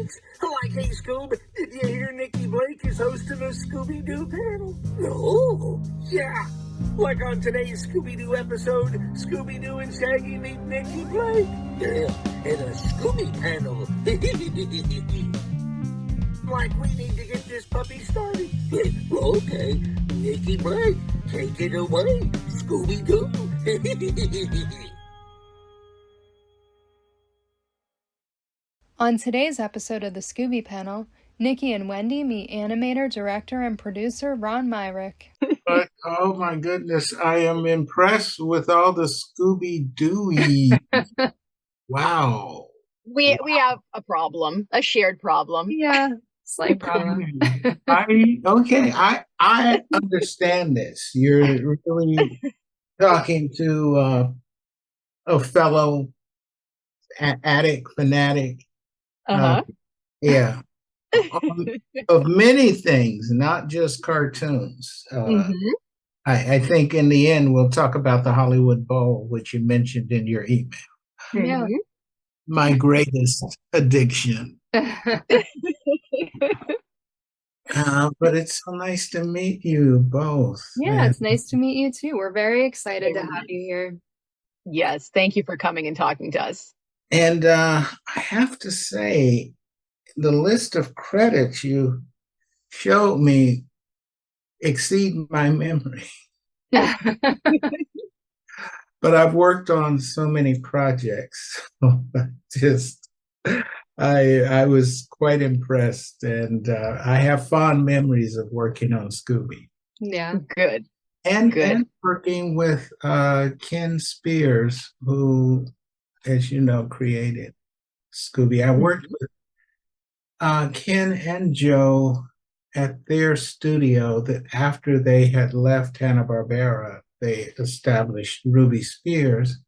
thanks. Like, hey, Scoob, did you hear Nikki Blake is hosting a Scooby-Doo panel? No. Yeah. Like on today's Scooby-Doo episode, Scooby-Doo and Shaggy meet Nikki Blake. Yeah, and a Scooby Panel. Like, we need to get this puppy started. Okay, Nikki Blake, take it away, Scooby-Doo. On today's episode of the Scooby Panel, Nikki and Wendy meet animator, director, and producer Ron Myrick. But, oh my goodness, I am impressed with all the Scooby-Doo-y. Wow. We have a problem, a shared problem. Yeah, slight problem. I understand this. You're really talking to a fellow addict, fanatic. Yeah. Of many things, not just cartoons. I think in the end, we'll talk about the Hollywood Bowl, which you mentioned in your email. Yeah. My greatest addiction. But it's so nice to meet you both. Yeah, it's nice to meet you too. We're very excited to have you here. Yes, thank you for coming and talking to us. And I have to say, the list of credits you showed me exceed my memory. But I've worked on so many projects. I was quite impressed, and I have fond memories of working on Scooby. Yeah, good. And working with Ken Spears, who, as you know, created Scooby. I worked with Ken and Joe at their studio that after they had left Hanna-Barbera, they established Ruby Spears.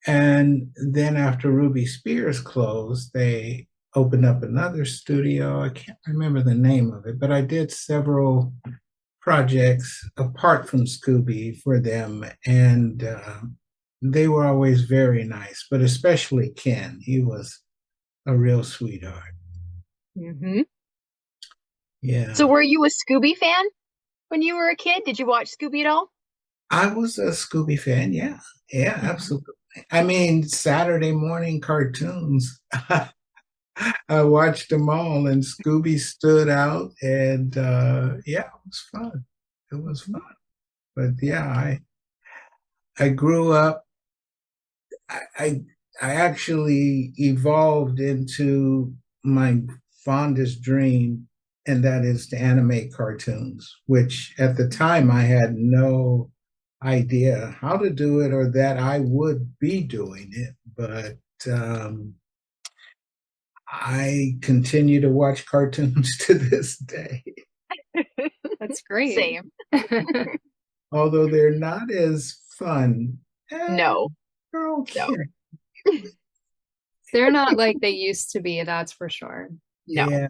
And then after Ruby Spears closed, they opened up another studio. I can't remember the name of it, but I did several projects apart from Scooby for them. And they were always very nice, but especially Ken. He was a real sweetheart. Mm-hmm. Yeah. So were you a Scooby fan when you were a kid? Did you watch Scooby at all? I was a Scooby fan, yeah. Yeah, absolutely. I mean, Saturday morning cartoons, I watched them all, and Scooby stood out, and yeah, it was fun. It was fun. But yeah, I grew up, I actually evolved into my fondest dream, and that is to animate cartoons, which at the time I had no idea how to do it or that I would be doing it. But I continue to watch cartoons to this day. That's great. Same. Although they're not as fun. No. They're okay. No. They're not like they used to be, that's for sure. No.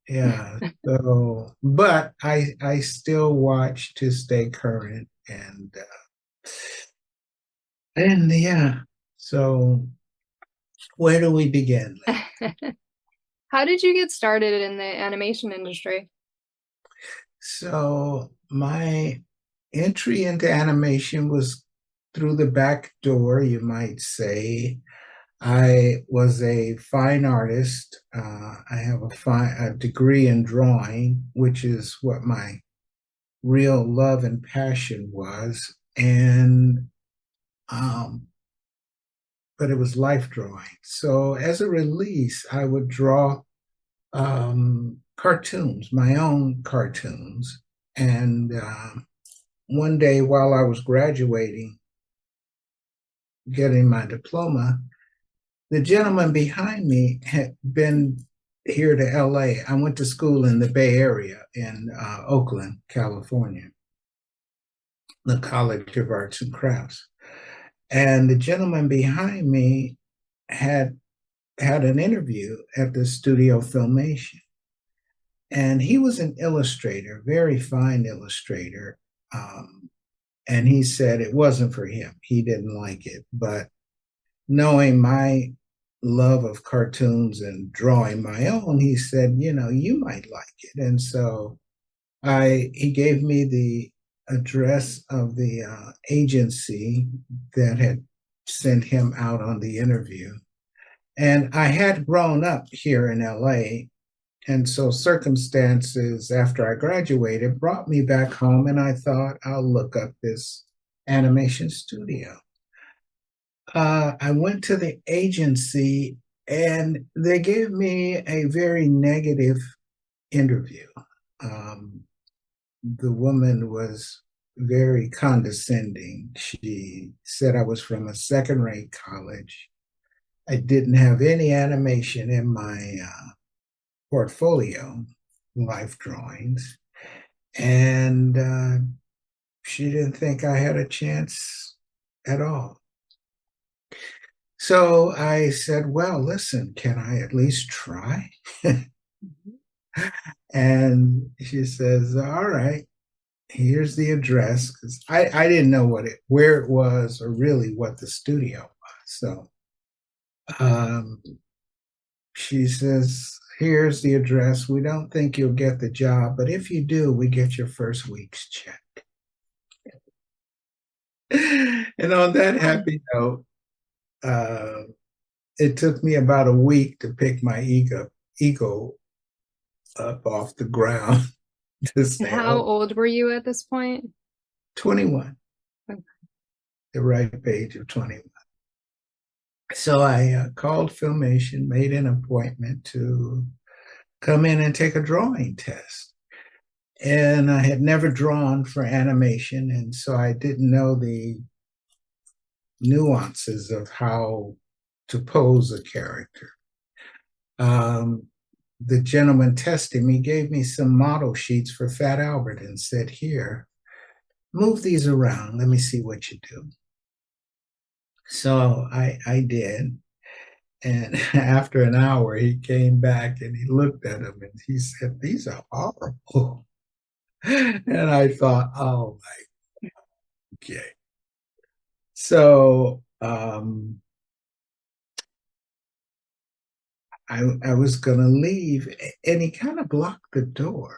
Yeah. So, but I still watch to stay current, and yeah. So, where do we begin? How did you get started in the animation industry? So, my entry into animation was through the back door, you might say. I was a fine artist. I have a degree in drawing, which is what my real love and passion was. And but it was life drawing. So as a release, I would draw cartoons, my own cartoons. And one day while I was graduating, getting my diploma, the gentleman behind me had been here to LA. I went to school in the Bay Area in Oakland, California, the College of Arts and Crafts. And the gentleman behind me had an interview at the studio Filmation. And he was an illustrator, very fine illustrator. And he said it wasn't for him. He didn't like it. But knowing my love of cartoons and drawing my own, he said, you know, you might like it. And so he gave me the address of the agency that had sent him out on the interview. And I had grown up here in LA. And so circumstances after I graduated brought me back home, and I thought I'll look up this animation studio. I went to the agency and they gave me a very negative interview. The woman was very condescending. She said I was from a second-rate college. I didn't have any animation in my portfolio, life drawings, and she didn't think I had a chance at all. So I said, well, listen, can I at least try? And she says, all right, here's the address. Because I didn't know where it was or really what the studio was. So she says, here's the address. We don't think you'll get the job, but if you do, we get your first week's check. And on that happy note, it took me about a week to pick my ego up off the ground to say, How old were you at this point? 21. Okay. The ripe age of 21. So I called Filmation, made an appointment to come in and take a drawing test. And I had never drawn for animation, and so I didn't know the nuances of how to pose a character. The gentleman testing me gave me some model sheets for Fat Albert and said, here, move these around. Let me see what you do. So I did. And after an hour, he came back and he looked at them and he said, these are horrible. And I thought, oh my, okay. So I was going to leave, and he kind of blocked the door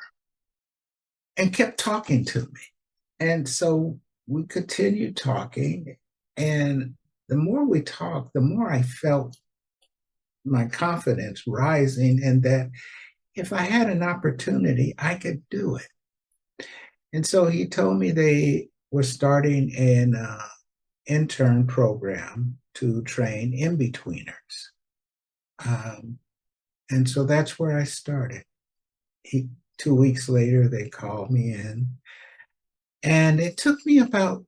and kept talking to me. And so we continued talking, and the more we talked, the more I felt my confidence rising, and that if I had an opportunity, I could do it. And so he told me they were starting an intern program to train in-betweeners. And so that's where I started. 2 weeks later, they called me in. And it took me about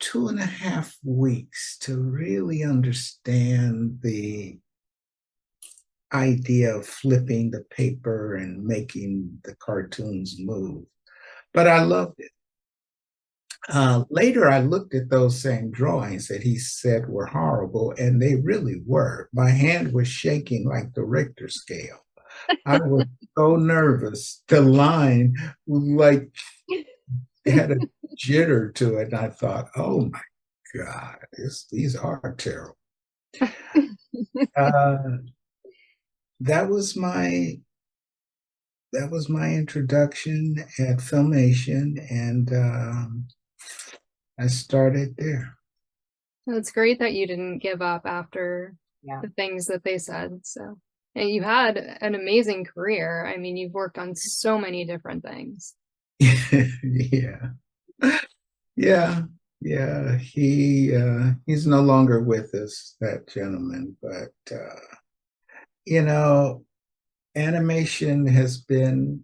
2.5 weeks to really understand the idea of flipping the paper and making the cartoons move. But I loved it. Later, I looked at those same drawings that he said were horrible, and they really were. My hand was shaking like the Richter scale. I was so nervous. The line like had a jitter to it, and I thought, oh my God, these are terrible. That was my introduction at Filmation, and I started there. It's great that you didn't give up after the things that they said. So, and you had an amazing career. I mean, you've worked on so many different things. Yeah. He's no longer with us, that gentleman, but you know, animation has been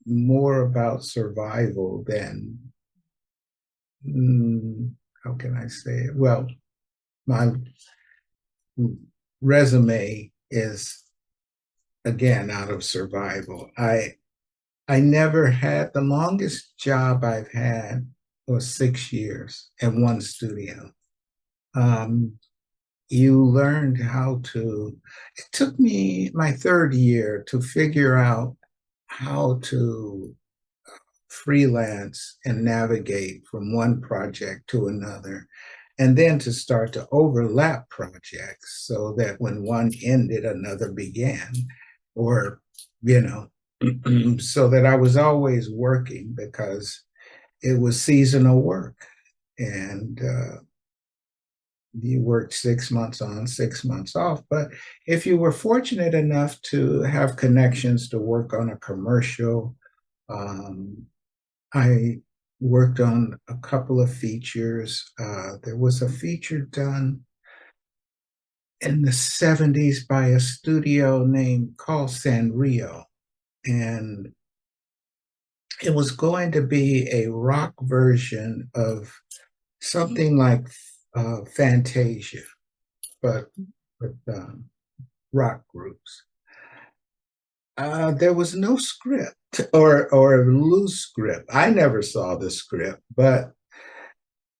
more about survival than, how can I say it? Well, my resume is, again, out of survival. I never had, the longest job I've had was 6 years at one studio. You learned how to, it took me my 3rd year to figure out how to freelance and navigate from one project to another. and then to start to overlap projects so that when one ended, another began, or, you know, so that I was always working because it was seasonal work. And you worked 6 months on, 6 months off. But if you were fortunate enough to have connections to work on a commercial, I worked on a couple of features. There was a feature done in the 70s by a studio called Sanrio. And it was going to be a rock version of something like Fantasia, but with rock groups. There was no script or a loose script. I never saw the script, but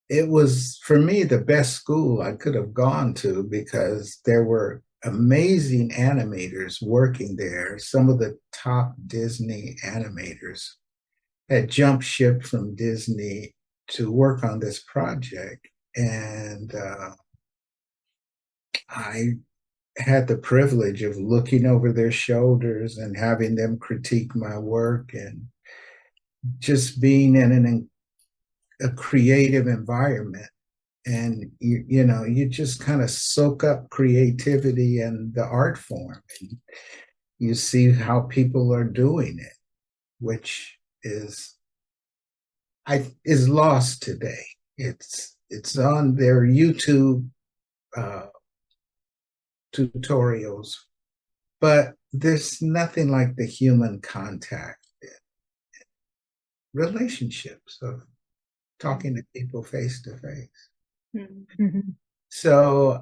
it was, for me, the best school I could have gone to because there were amazing animators working there. Some of the top Disney animators had jumped ship from Disney to work on this project. And I had the privilege of looking over their shoulders and having them critique my work and just being in a creative environment. And you know, you just kind of soak up creativity and the art form. And you see how people are doing it, which is lost today. It's on their YouTube tutorials, but there's nothing like the human contact, relationships of talking to people face to face. Mm-hmm. So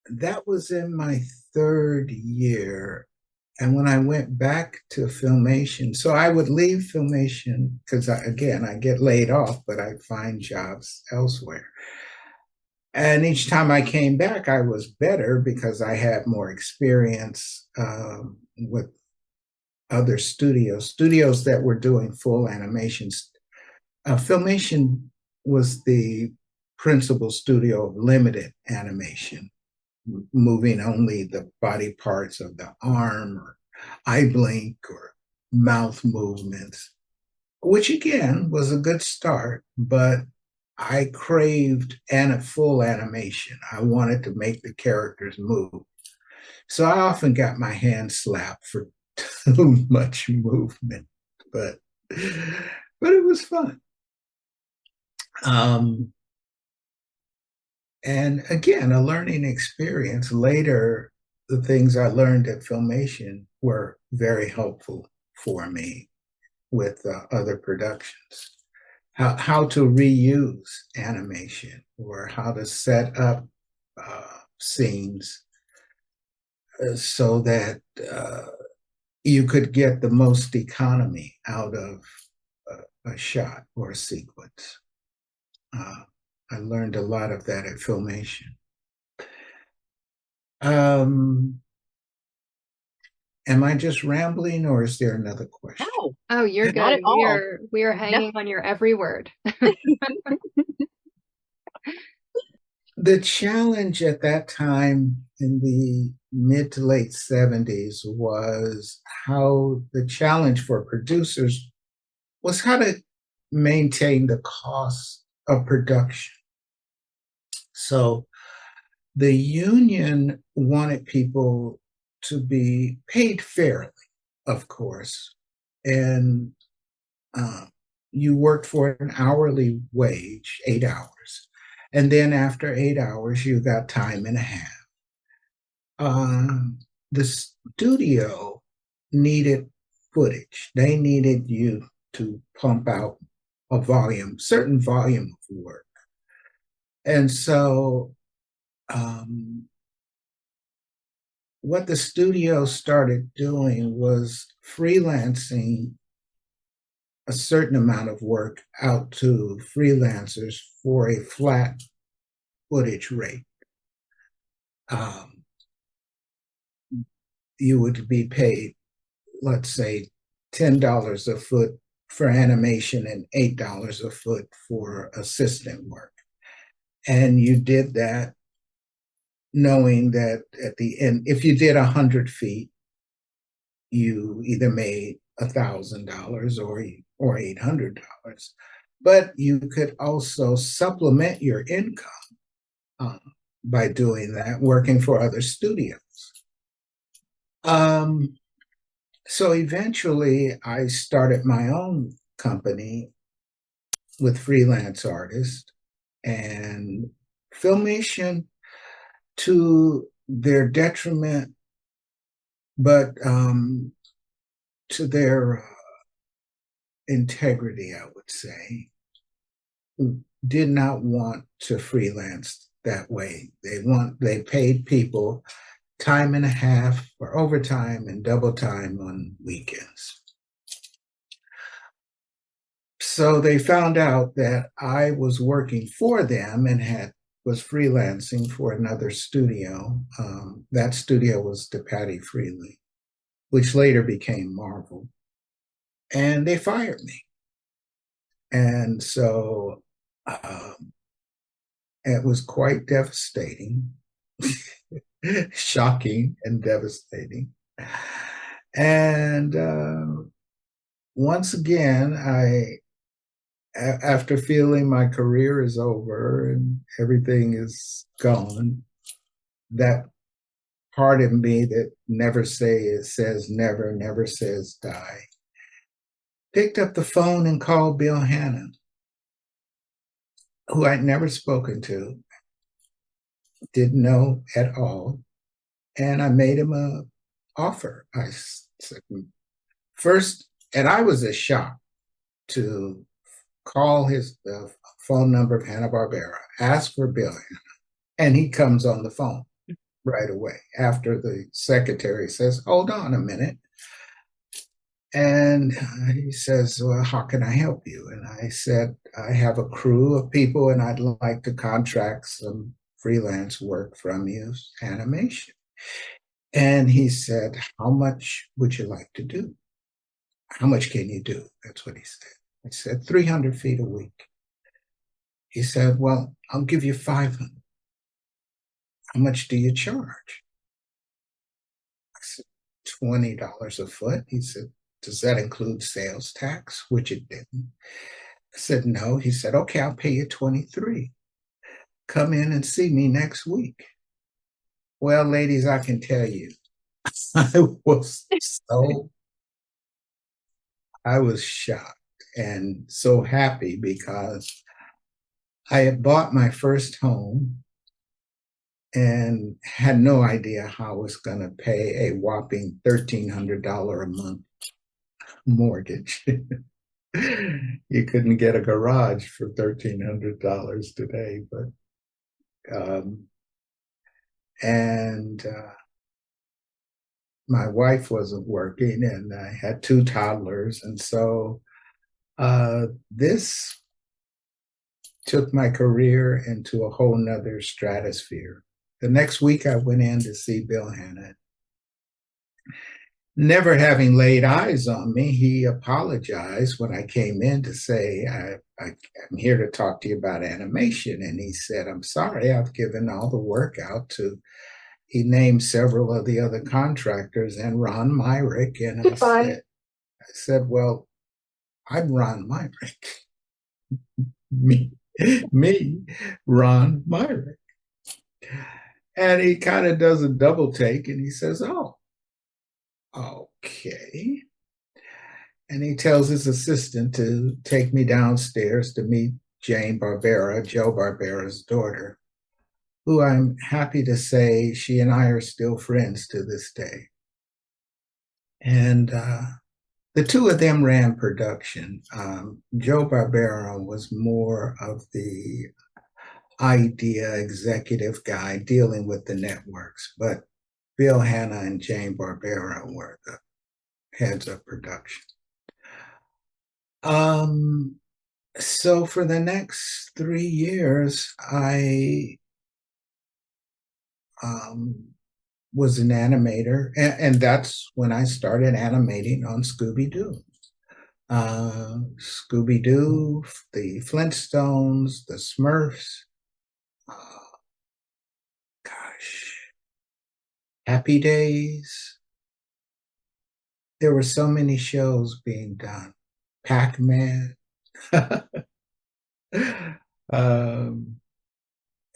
that was in my 3rd year. And when I went back to Filmation, so I would leave Filmation because, again, I get laid off, but I find jobs elsewhere. And each time I came back, I was better because I had more experience with other studios that were doing full animations. Filmation was the principal studio of limited animation, moving only the body parts of the arm or eye blink or mouth movements, which again was a good start, but I craved full animation. I wanted to make the characters move. So I often got my hand slapped for too much movement, but it was fun. And again, a learning experience. Later, the things I learned at Filmation were very helpful for me with other productions. How to reuse animation or how to set up scenes so that you could get the most economy out of a shot or a sequence. I learned a lot of that at Filmation. Am I just rambling, or is there another question? No. Oh, you're good. Not at all. We are hanging on your every word. The challenge at that time in the mid to late 70s was how the challenge for producers was how to maintain the cost of production. So the union wanted people to be paid fairly, of course, and you worked for an hourly wage, 8 hours. And then after 8 hours, you got time and a half. The studio needed footage. They needed you to pump out a certain volume of work. And so what the studio started doing was freelancing a certain amount of work out to freelancers for a flat footage rate. You would be paid, let's say, $10 a foot for animation and $8 a foot for assistant work. And you did that knowing that at the end, if you did 100 feet, you either made $1,000 or $800. But you could also supplement your income by doing that, working for other studios. So eventually I started my own company with freelance artists, and Filmation, to their detriment, but to their integrity, I would say, did not want to freelance that way. They paid people time and a half for overtime and double time on weekends. So they found out that I was working for them and was freelancing for another studio. That studio was DePatie Freely, which later became Marvel. And they fired me. And so it was quite devastating, shocking and devastating. And once again, after feeling my career is over and everything is gone, that part of me that says never, never says die, picked up the phone and called Bill Hanna, who I'd never spoken to, didn't know at all. And I made him an offer. I said, first, and I was as shocked to call the phone number of Hanna-Barbera, ask for Bill Hanna, and he comes on the phone right away after the secretary says, hold on a minute. And he says, well, how can I help you? And I said, I have a crew of people and I'd like to contract some freelance work from you, animation. And he said, how much would you like to do? How much can you do? That's what he said. I said, 300 feet a week. He said, well, I'll give you 500. How much do you charge? I said, $20 a foot. He said, does that include sales tax? Which it didn't. I said, no. He said, okay, I'll pay you 23. Come in and see me next week. Well, ladies, I can tell you, I was shocked and so happy because I had bought my first home and had no idea how I was going to pay a whopping $1,300 a month mortgage. You couldn't get a garage for $1,300 today, but my wife wasn't working and I had 2 toddlers. And so this took my career into a whole nother stratosphere. The next week I went in to see Bill Hanna. Never having laid eyes on me, he apologized when I came in to say, I'm here to talk to you about animation. And he said, I'm sorry, I've given all the work out to, he named several of the other contractors and Ron Myrick. And I said, well, I'm Ron Myrick. me, Ron Myrick. And he kind of does a double take and he says, oh, okay. And he tells his assistant to take me downstairs to meet Jane Barbera, Joe Barbera's daughter, who I'm happy to say she and I are still friends to this day. And the two of them ran production. Joe Barbera was more of the idea executive guy dealing with the networks, but Bill Hanna and Jane Barbera were the heads of production. So for the next 3 years, I was an animator, and that's when I started animating on Scooby-Doo. Scooby-Doo, the Flintstones, the Smurfs, Happy Days. There were so many shows being done. Pac-Man. um,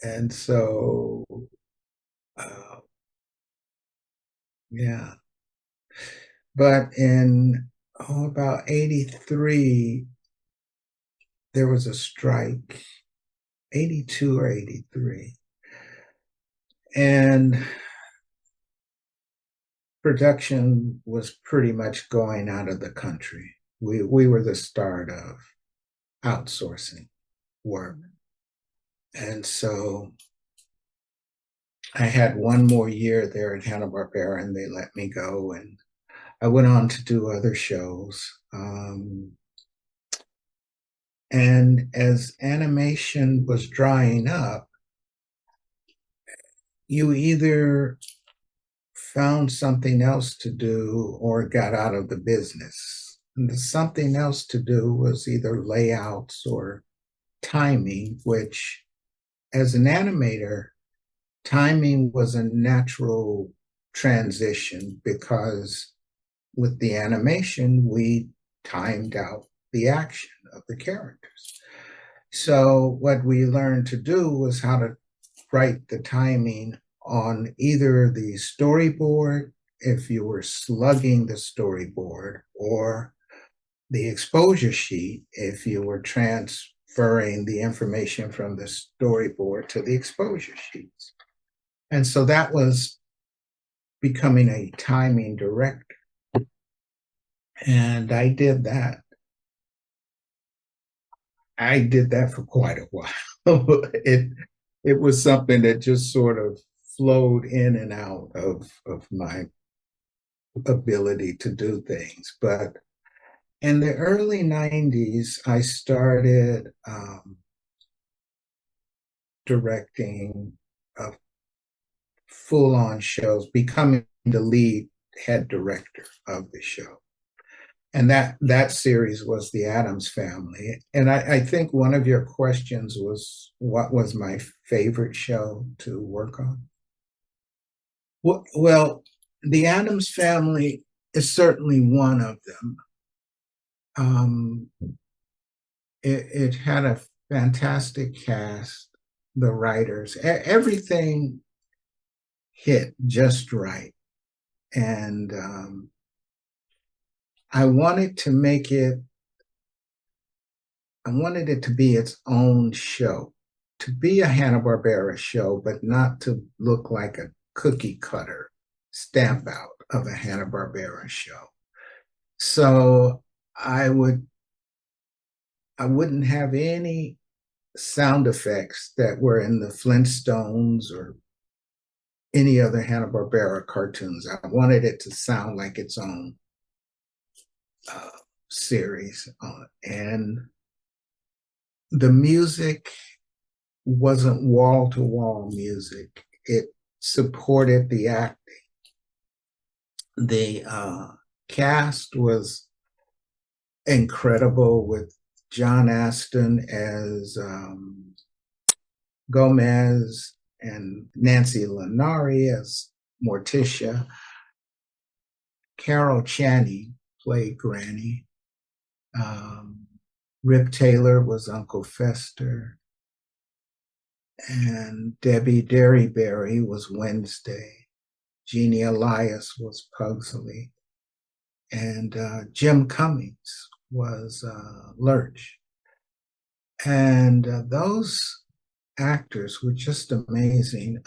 and so, uh, yeah. But in about 83, there was a strike, 82 or 83. And production was pretty much going out of the country. We were the start of outsourcing work. And so I had one more year there at Hanna-Barbera and they let me go. And I went on to do other shows. And as animation was drying up, you either found something else to do or got out of the business. And the something else to do was either layouts or timing, which as an animator, timing was a natural transition because with the animation, we timed out the action of the characters. So what we learned to do was how to write the timing on either the storyboard, if you were slugging the storyboard, or the exposure sheet, if you were transferring the information from the storyboard to the exposure sheets. And so that was becoming a timing director. And I did that. I did that for quite a while. It was something that just sort of flowed in and out of my ability to do things. But in the early 90s, I started directing full-on shows, becoming the lead head director of the show. And that series was the Addams Family. And I think one of your questions was, what was my favorite show to work on? Well, the Addams Family is certainly one of them. It had a fantastic cast, the writers, everything hit just right. And I wanted it to be its own show, to be a Hanna-Barbera show, but not to look like a cookie cutter stamp out of a Hanna-Barbera show. So I wouldn't have any sound effects that were in the Flintstones or any other Hanna-Barbera cartoons. I wanted it to sound like its own series. And the music wasn't wall-to-wall music. It supported the acting. The cast was incredible, with John Aston as Gomez and Nancy Lanari as Morticia. Carol Channing played Granny. Rip Taylor was Uncle Fester. And Debbie Derryberry was Wednesday. Jeannie Elias was Pugsley. And Jim Cummings was Lurch. And those actors were just amazing.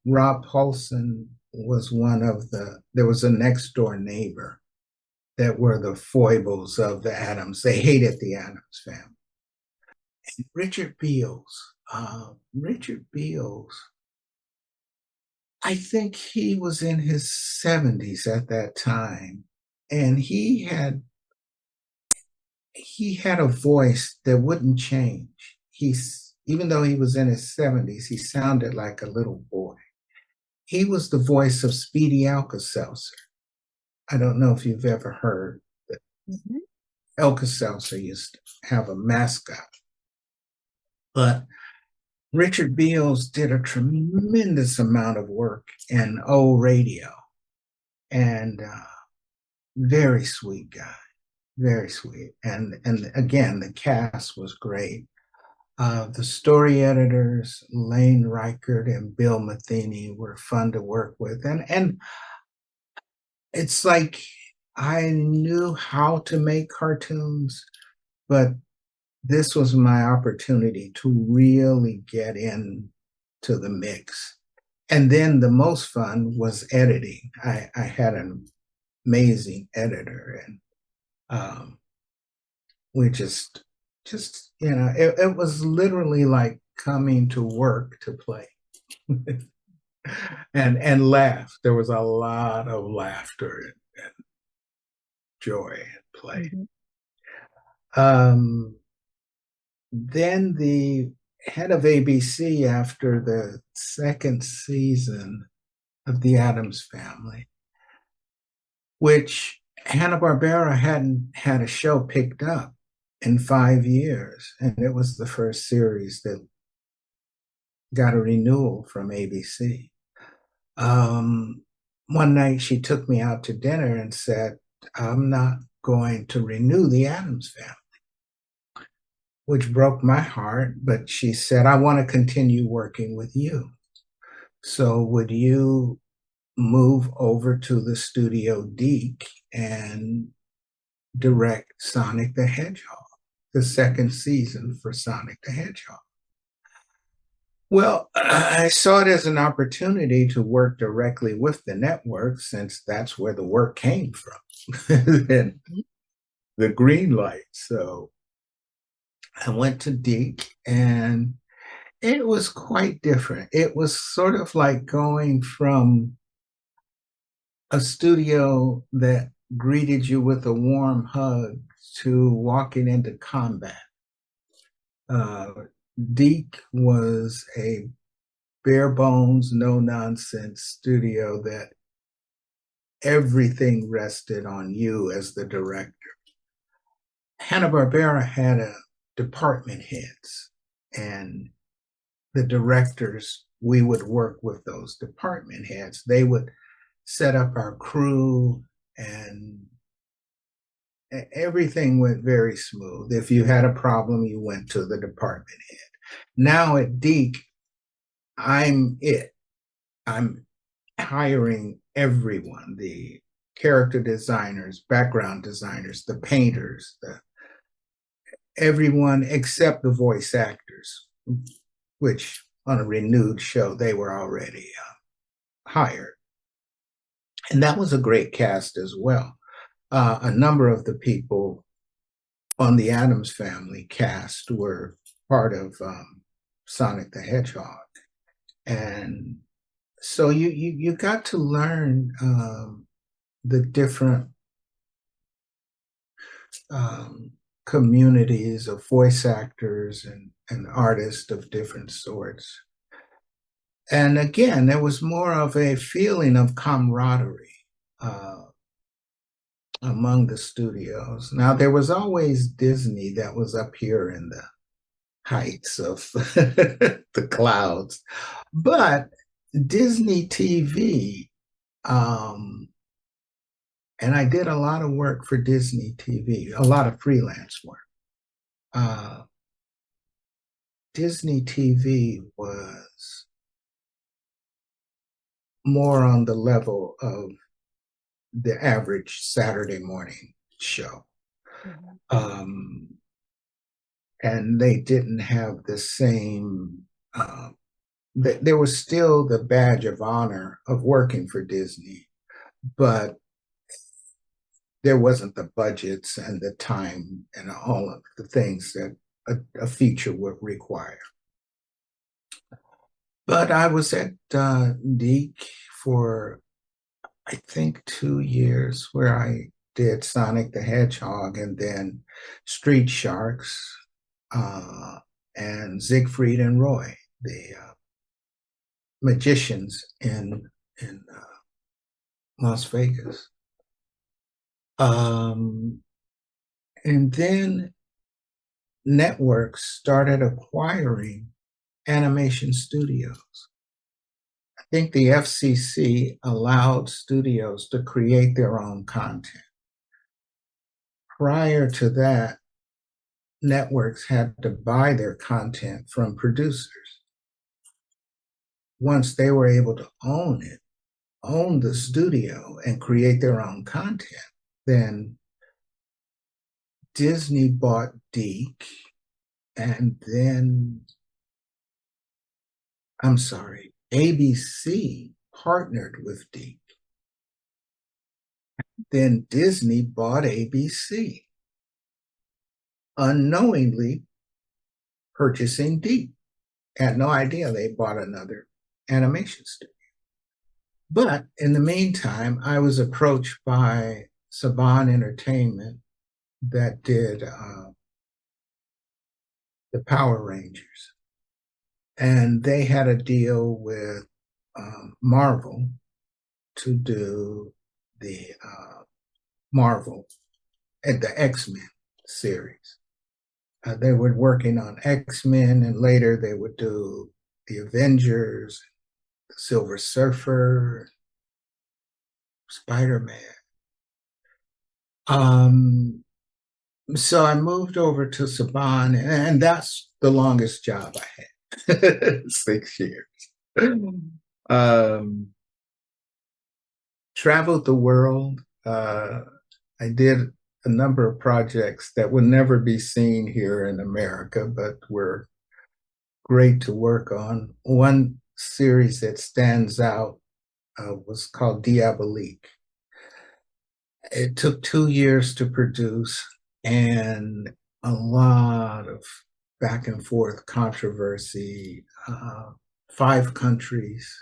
Rob Paulson was there was a next door neighbor that were the foibles of the Addams. They hated the Addams family. And Richard Beals, I think he was in his 70s at that time. And he had a voice that wouldn't change. Even though he was in his 70s, he sounded like a little boy. He was the voice of Speedy Alka-Seltzer. I don't know if you've ever heard that. Mm-hmm. Alka-Seltzer used to have a mascot. But Richard Beals did a tremendous amount of work in old radio, and very sweet guy, very sweet. And again, the cast was great. The story editors, Lane Reichert and Bill Matheny, were fun to work with. And it's like I knew how to make cartoons, but this was my opportunity to really get into the mix. And then the most fun was editing. I had an amazing editor, and we just it was literally like coming to work to play. and laugh. There was a lot of laughter and joy and play. Then the head of ABC, after the second season of the Addams Family, which Hanna-Barbera hadn't had a show picked up in 5 years, and it was the first series that got a renewal from ABC. One night she took me out to dinner and said, "I'm not going to renew the Addams Family," which broke my heart. But she said, "I want to continue working with you. So would you move over to the studio DIC and direct Sonic the Hedgehog, the second season for Sonic the Hedgehog?" Well, I saw it as an opportunity to work directly with the network, since that's where the work came from, and the green light. So I went to DIC, and it was quite different. It was sort of like going from a studio that greeted you with a warm hug to walking into combat. DIC was a bare bones, no nonsense studio that everything rested on you as the director. Hanna-Barbera had a department heads, and the directors, we would work with those department heads. They would set up our crew, and everything went very smooth. If you had a problem, you went to the department head. Now at DIC, I'm hiring everyone, the character designers, background designers, the painters, everyone except the voice actors, which on a renewed show, they were already hired. And that was a great cast as well. A number of the people on the Addams Family cast were part of Sonic the Hedgehog. And so you got to learn the different communities of voice actors and artists of different sorts. And again, there was more of a feeling of camaraderie among the studios. Now, there was always Disney that was up here in the heights of the clouds, but Disney TV, and I did a lot of work for Disney TV, a lot of freelance work. Disney TV was more on the level of the average Saturday morning show. And they didn't have the same, there was still the badge of honor of working for Disney, but there wasn't the budgets and the time and all of the things that a feature would require. But I was at DIC for, I think, 2 years, where I did Sonic the Hedgehog, and then Street Sharks, and Siegfried and Roy, the magicians in Las Vegas. And then networks started acquiring animation studios. I think the FCC allowed studios to create their own content. Prior to that, networks had to buy their content from producers. Once they were able to own it, own the studio and create their own content, then Disney bought DIC, and then, I'm sorry, ABC partnered with DIC. Then Disney bought ABC, unknowingly purchasing DIC. Had no idea they bought another animation studio. But in the meantime, I was approached by Saban Entertainment that did the Power Rangers. And they had a deal with Marvel to do the Marvel and the X-Men series. They were working on X-Men, and later they would do the Avengers, the Silver Surfer, Spider-Man. So I moved over to Saban, and that's the longest job I had, 6 years. Traveled the world. I did a number of projects that would never be seen here in America, but were great to work on. One series that stands out was called DICTS. It took 2 years to produce and a lot of back and forth controversy, 5 countries.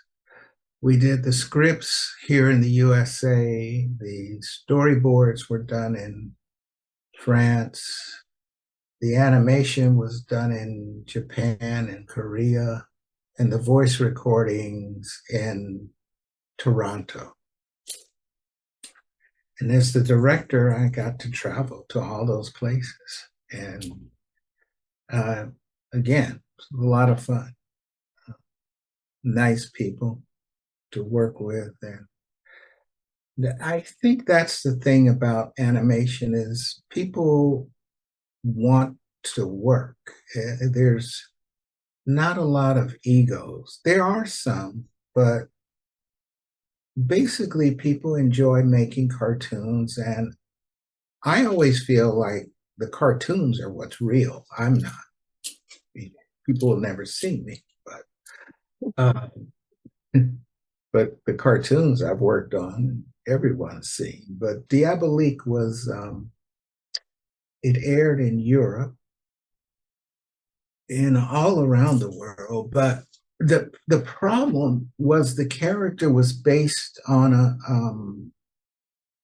We did the scripts here in the USA. The storyboards were done in France. The animation was done in Japan and Korea, and the voice recordings in Toronto. And as the director, I got to travel to all those places. And again, it was a lot of fun. Nice people to work with. And I think that's the thing about animation is people want to work. There's not a lot of egos. There are some, but basically people enjoy making cartoons, and I always feel like the cartoons are what's real. I'm not. People will never see me, but the cartoons I've worked on, everyone's seen. But Diabolique was, it aired in Europe and all around the world, but the problem was the character was based on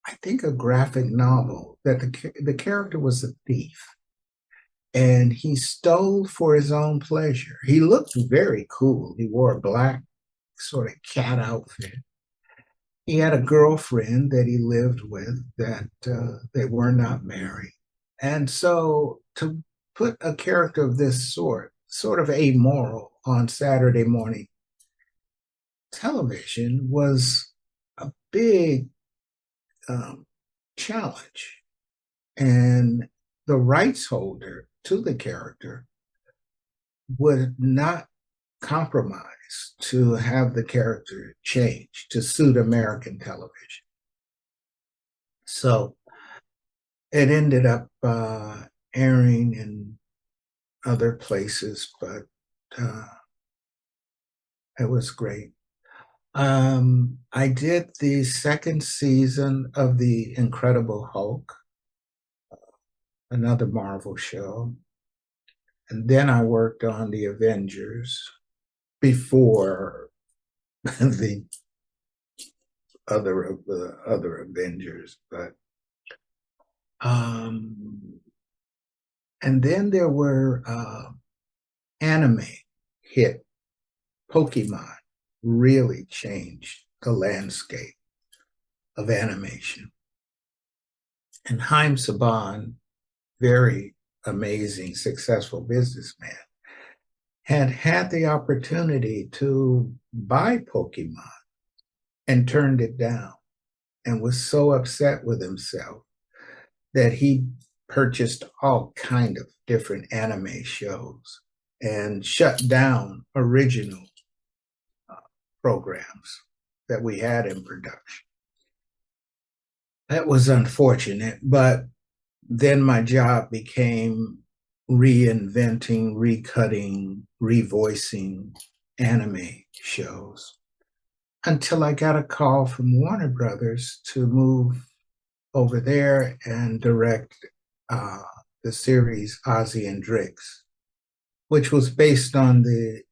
I think a graphic novel, that the character was a thief and he stole for his own pleasure. He looked very cool. He wore a black sort of cat outfit. He had a girlfriend that he lived with that they were not married. And so to put a character of this sort of amoral on Saturday morning television was a big challenge. And the rights holder to the character would not compromise to have the character change to suit American television. So it ended up airing in other places, but it was great. I did the second season of The Incredible Hulk, another Marvel show. And then I worked on The Avengers before the other Avengers, but and then there were anime hit. Pokemon really changed the landscape of animation. And Haim Saban, very amazing, successful businessman, had the opportunity to buy Pokemon and turned it down and was so upset with himself that he purchased all kind of different anime shows and shut down original programs that we had in production. That was unfortunate, but then my job became reinventing, recutting, revoicing anime shows until I got a call from Warner Brothers to move over there and direct the series Ozzy and Drix, which was based on the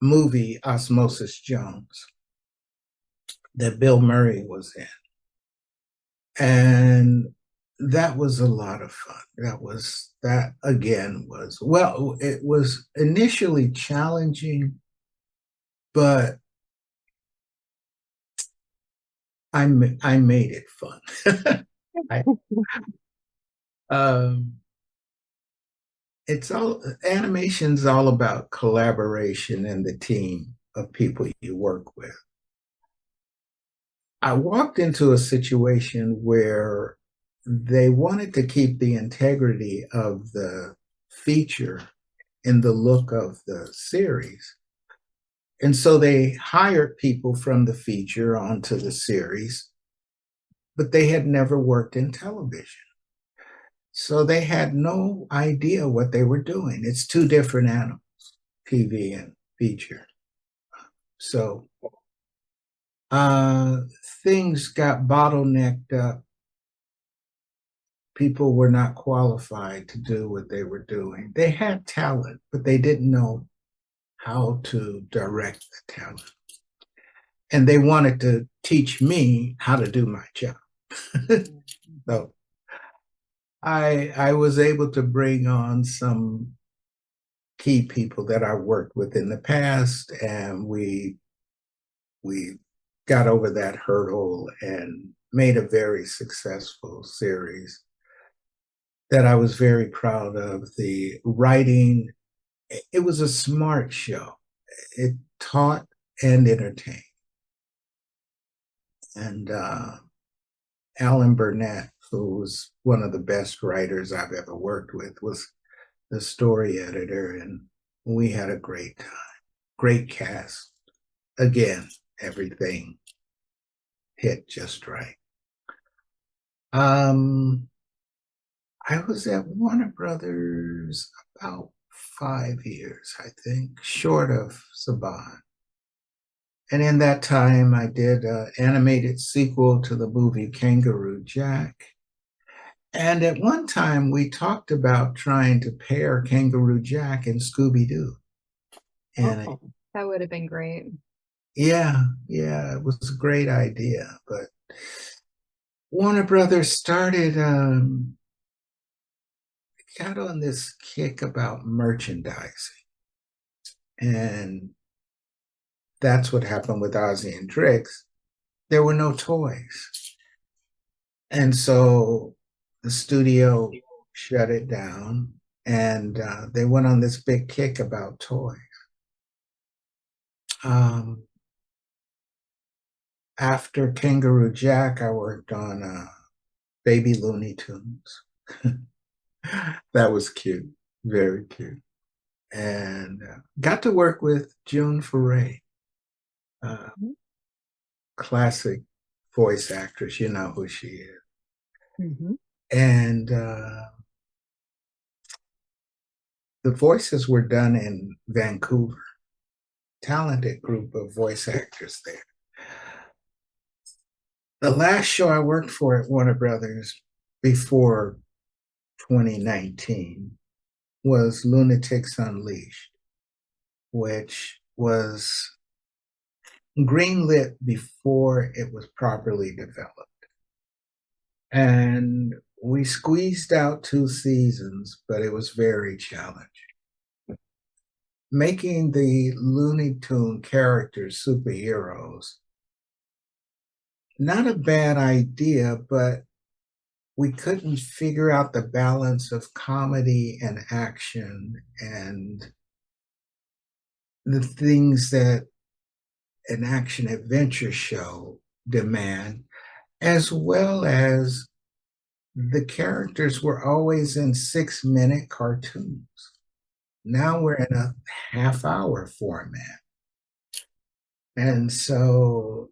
movie Osmosis Jones that Bill Murray was in. And that was a lot of fun. That again was, well, it was initially challenging, but I made it fun. It's all, animation's all about collaboration and the team of people you work with. I walked into a situation where they wanted to keep the integrity of the feature in the look of the series. And so they hired people from the feature onto the series, but they had never worked in television. So they had no idea what they were doing. It's two different animals, TV and feature. So things got bottlenecked up. People were not qualified to do what they were doing. They had talent, but they didn't know how to direct the talent. And they wanted to teach me how to do my job. So I was able to bring on some key people that I worked with in the past, and we got over that hurdle and made a very successful series that I was very proud of. The writing, it was a smart show. It taught and entertained. And Alan Burnett, who was one of the best writers I've ever worked with, was the story editor, and we had a great time. Great cast. Again, everything hit just right. I was at Warner Brothers about 5 years, I think, short of Saban. And in that time, I did an animated sequel to the movie Kangaroo Jack. And at one time, we talked about trying to pair Kangaroo Jack and Scooby-Doo. And that would have been great. Yeah, it was a great idea. But Warner Brothers started, got on this kick about merchandising. And that's what happened with Ozzy and Drix. There were no toys. And so the studio shut it down, and they went on this big kick about toys. After Kangaroo Jack, I worked on Baby Looney Tunes. That was cute, very cute. And got to work with June Foray, classic voice actress, you know who she is. Mm-hmm. And the voices were done in Vancouver. Talented group of voice actors there. The last show I worked for at Warner Brothers before 2019 was Lunatics Unleashed, which was greenlit before it was properly developed. And we squeezed out 2 seasons, but it was very challenging. Making the Looney Tune characters superheroes, not a bad idea, but we couldn't figure out the balance of comedy and action and the things that an action adventure show demand, as well as the characters were always in 6-minute cartoons. Now we're in a half-hour format. And so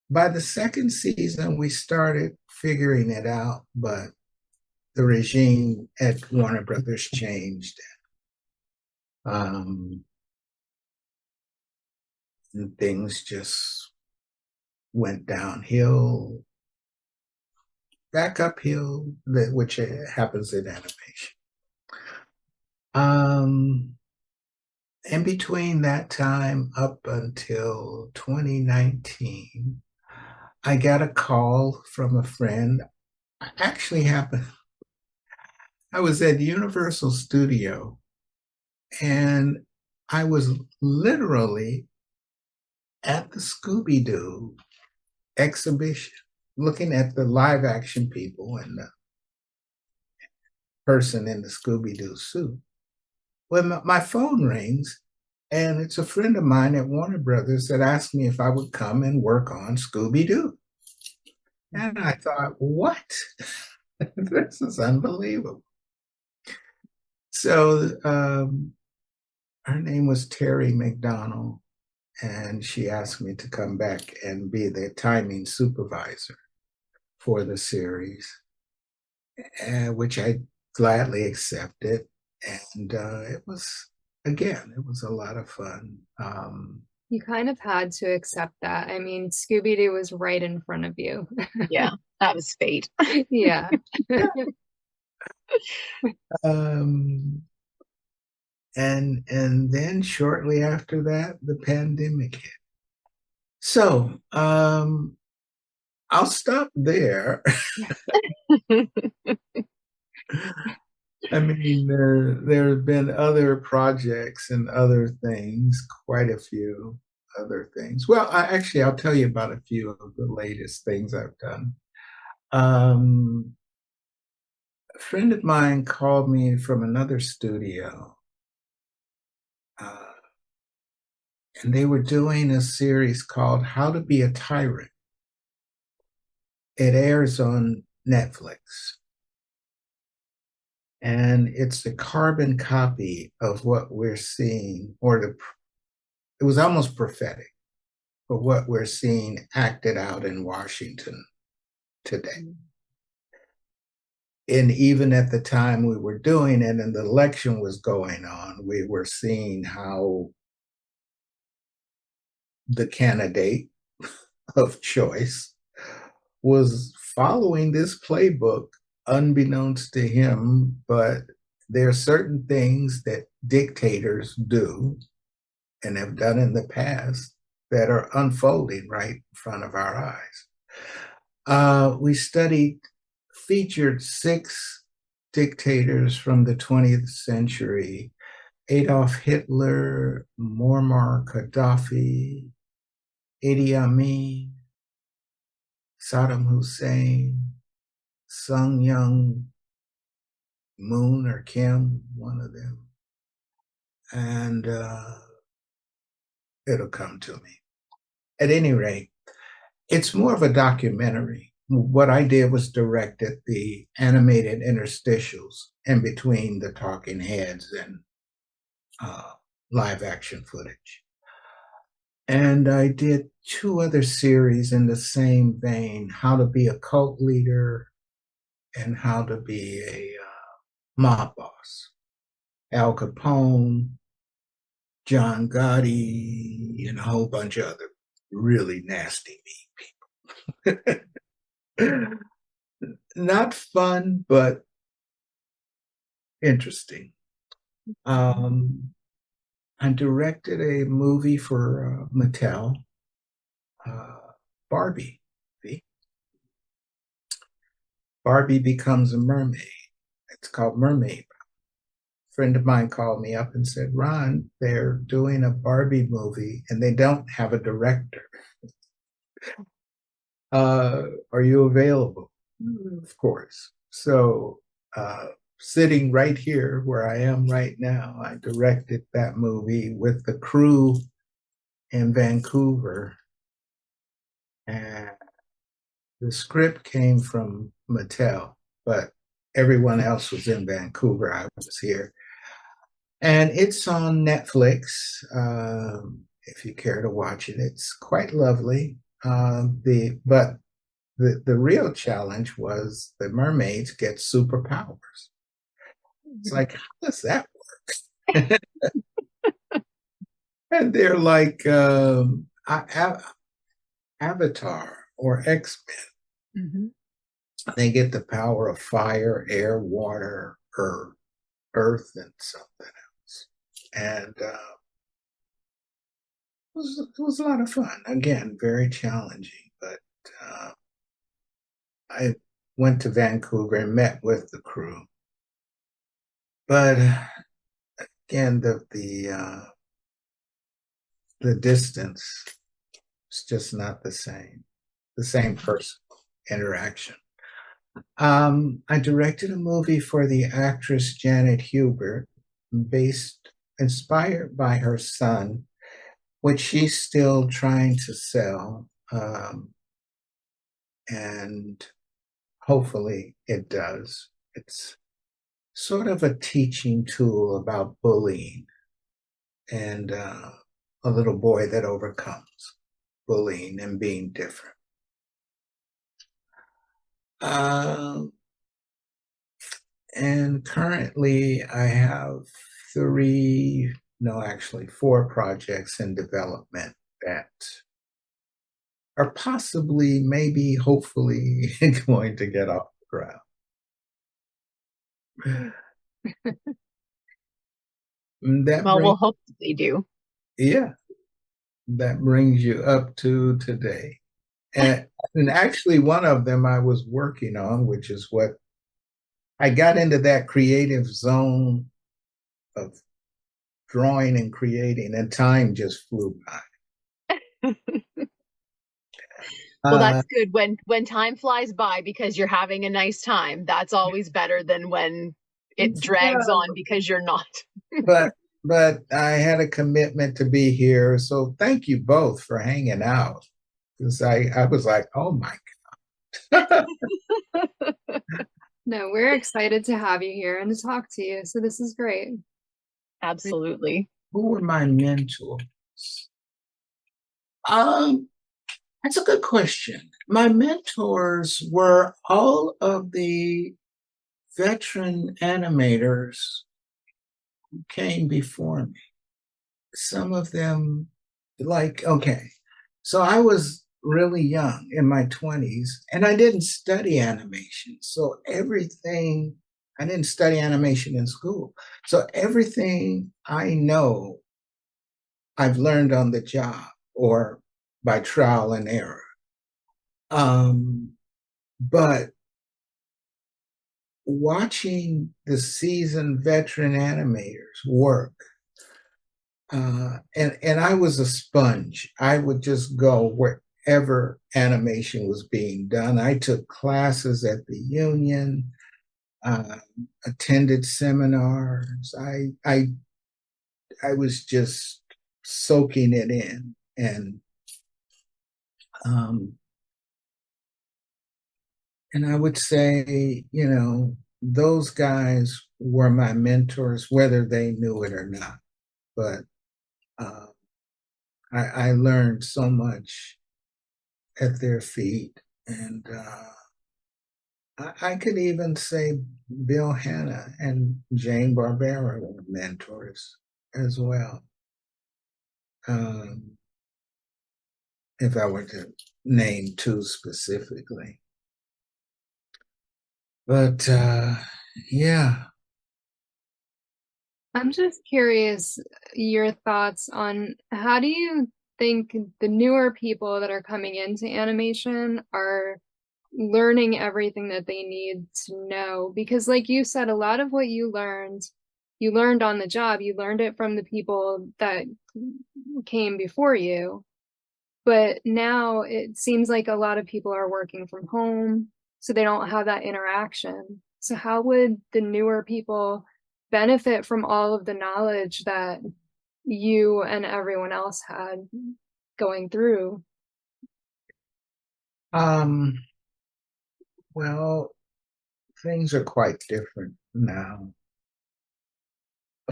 by the second season, we started figuring it out, but the regime at Warner Brothers changed. And things just went downhill, back uphill, which happens in animation. In between that time up until 2019, I got a call from a friend. Actually happened. I was at Universal Studio and I was literally at the Scooby-Doo exhibition, looking at the live action people and the person in the Scooby-Doo suit. When my phone rings, and it's a friend of mine at Warner Brothers that asked me if I would come and work on Scooby-Doo. And I thought, what? This is unbelievable. So her name was Terry McDonald, and she asked me to come back and be the timing supervisor for the series, which I gladly accepted. And it was a lot of fun. You kind of had to accept that. I mean, Scooby-Doo was right in front of you. Yeah, that was fate. Yeah. And then shortly after that, the pandemic hit. So I'll stop there. I mean, there have been other projects and other things, quite a few other things. Well, I'll tell you about a few of the latest things I've done. A friend of mine called me from another studio, and they were doing a series called How to Be a Tyrant. It airs on Netflix. And it's a carbon copy of what we're seeing, it was almost prophetic for what we're seeing acted out in Washington today. And even at the time we were doing it and the election was going on, we were seeing how the candidate of choice was following this playbook unbeknownst to him, but there are certain things that dictators do and have done in the past that are unfolding right in front of our eyes. We featured 6 dictators from the 20th century: Adolf Hitler, Muammar Gaddafi, Idi Amin, Saddam Hussein, Sung Young Moon or Kim, one of them. And it'll come to me. At any rate, it's more of a documentary. What I did was directed the animated interstitials in between the talking heads and live action footage. And I did 2 other series in the same vein: How to Be a Cult Leader and How to Be a Mob Boss. Al Capone, John Gotti, and a whole bunch of other really nasty, mean people. Not fun, but interesting. I directed a movie for Mattel, Barbie. Barbie becomes a mermaid. It's called Mermaid. A friend of mine called me up and said, Ron, they're doing a Barbie movie and they don't have a director. Are you available? Of course. So sitting right here where I am right now. I directed that movie with the crew in Vancouver. And the script came from Mattel, but everyone else was in Vancouver. I was here. And it's on Netflix, if you care to watch it. It's quite lovely. But the real challenge was the mermaids get superpowers. It's like, how does that work? And they're like Avatar or X-Men. Mm-hmm. They get the power of fire, air, water, earth, and something else. And it was a lot of fun. Again, very challenging, but I went to Vancouver and met with the crew. But again, the distance is just not the same personal interaction. I directed a movie for the actress Janet Hubert, inspired by her son, which she's still trying to sell. And hopefully it does. It's sort of a teaching tool about bullying and a little boy that overcomes bullying and being different. And currently I have 4 projects in development that are possibly, maybe, hopefully going to get off the ground. We'll hope that they do. Yeah, that brings you up to today. And actually one of them I was working on, which is what I got into, that creative zone of drawing and creating, and time just flew by. Well, that's good when time flies by because you're having a nice time. That's always better than when it drags on because you're not. but I had a commitment to be here, so thank you both for hanging out. Because I was like, oh my God. No, we're excited to have you here and to talk to you. So this is great. Absolutely. Who were my mentors? That's a good question. My mentors were all of the veteran animators who came before me. Some of them, so I was really young, in my 20s, and I didn't study animation. So I didn't study animation in school. So everything I know, I've learned on the job or by trial and error. But watching the seasoned veteran animators work, and I was a sponge. I would just go wherever animation was being done. I took classes at the union, attended seminars. I was just soaking it in, and I would say, those guys were my mentors, whether they knew it or not. But I learned so much at their feet. And I could even say Bill Hanna and Jane Barbera were mentors as well. If I were to name 2 specifically. But yeah. I'm just curious your thoughts on how do you think the newer people that are coming into animation are learning everything that they need to know? Because like you said, a lot of what you learned on the job. You learned it from the people that came before you. But now it seems like a lot of people are working from home, so they don't have that interaction. So how would the newer people benefit from all of the knowledge that you and everyone else had going through? Well, things are quite different now.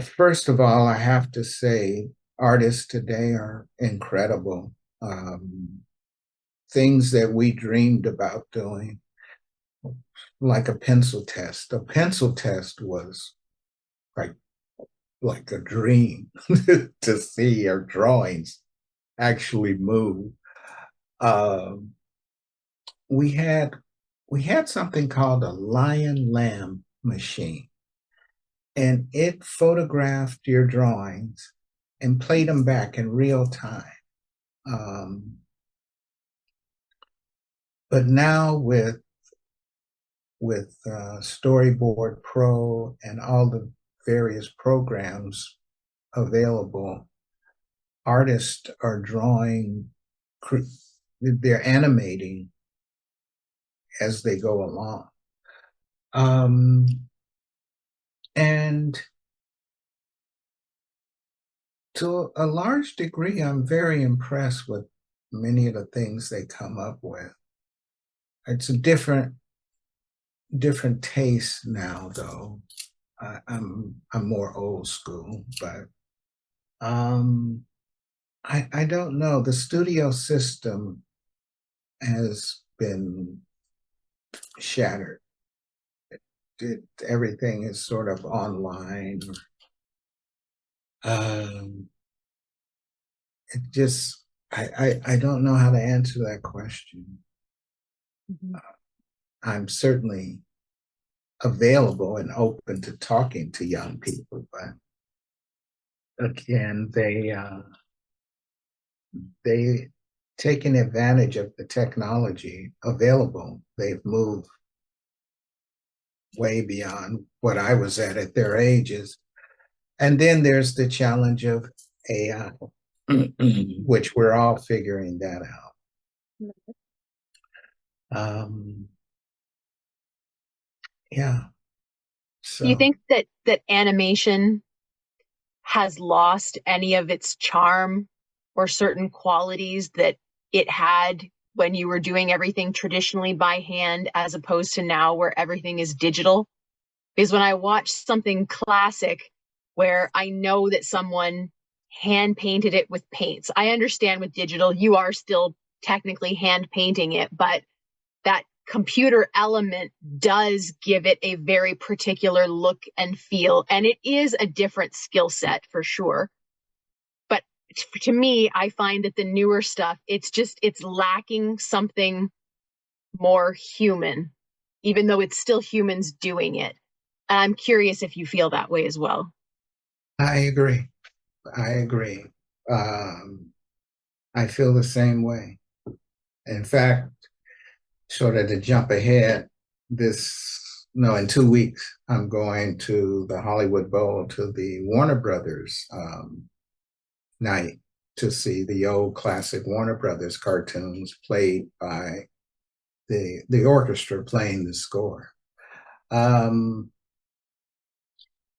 First of all, I have to say, artists today are incredible. Things that we dreamed about doing, like a pencil test. A pencil test was like a dream to see your drawings actually move. We had something called a lion lamb machine, and it photographed your drawings and played them back in real time. But now with Storyboard Pro and all the various programs available, artists are they're animating as they go along. And to a large degree, I'm very impressed with many of the things they come up with. It's a different taste now, though. I'm more old school, but I don't know. The studio system has been shattered. Everything is sort of online. It just, I don't know how to answer that question. Mm-hmm. I'm certainly available and open to talking to young people, but again, they taking advantage of the technology available. They've moved way beyond what I was at their ages. And then there's the challenge of AI, which we're all figuring that out. Yeah. So Do you think that animation has lost any of its charm or certain qualities that it had when you were doing everything traditionally by hand, as opposed to now where everything is digital? Because when I watch something classic where I know that someone hand painted it with paints, I understand with digital, you are still technically hand painting it, but that computer element does give it a very particular look and feel. And it is a different skill set for sure. But to me, I find that the newer stuff, it's lacking something more human, even though it's still humans doing it. And I'm curious if you feel that way as well. I agree. I feel the same way. In fact, sort of to jump ahead, in 2 weeks, I'm going to the Hollywood Bowl, to the Warner Brothers night, to see the old classic Warner Brothers cartoons played by the orchestra playing the score.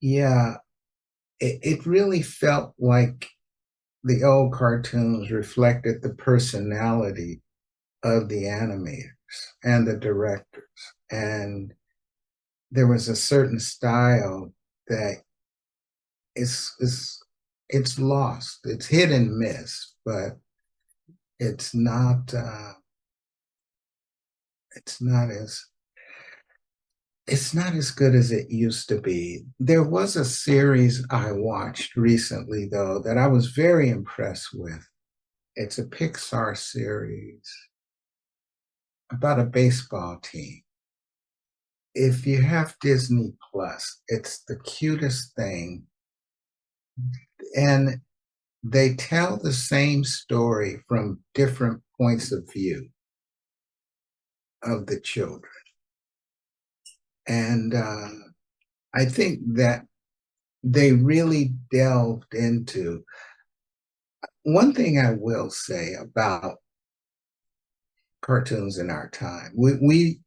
Yeah, it really felt like the old cartoons reflected the personality of the animators and the directors. And there was a certain style that it's lost. It's hit and miss, but it's not as good as it used to be. There was a series I watched recently, though, that I was very impressed with. It's a Pixar series about a baseball team. If you have Disney Plus, it's the cutest thing. And they tell the same story from different points of view of the children. And I think that they really delved into. One thing I will say about cartoons in our time, we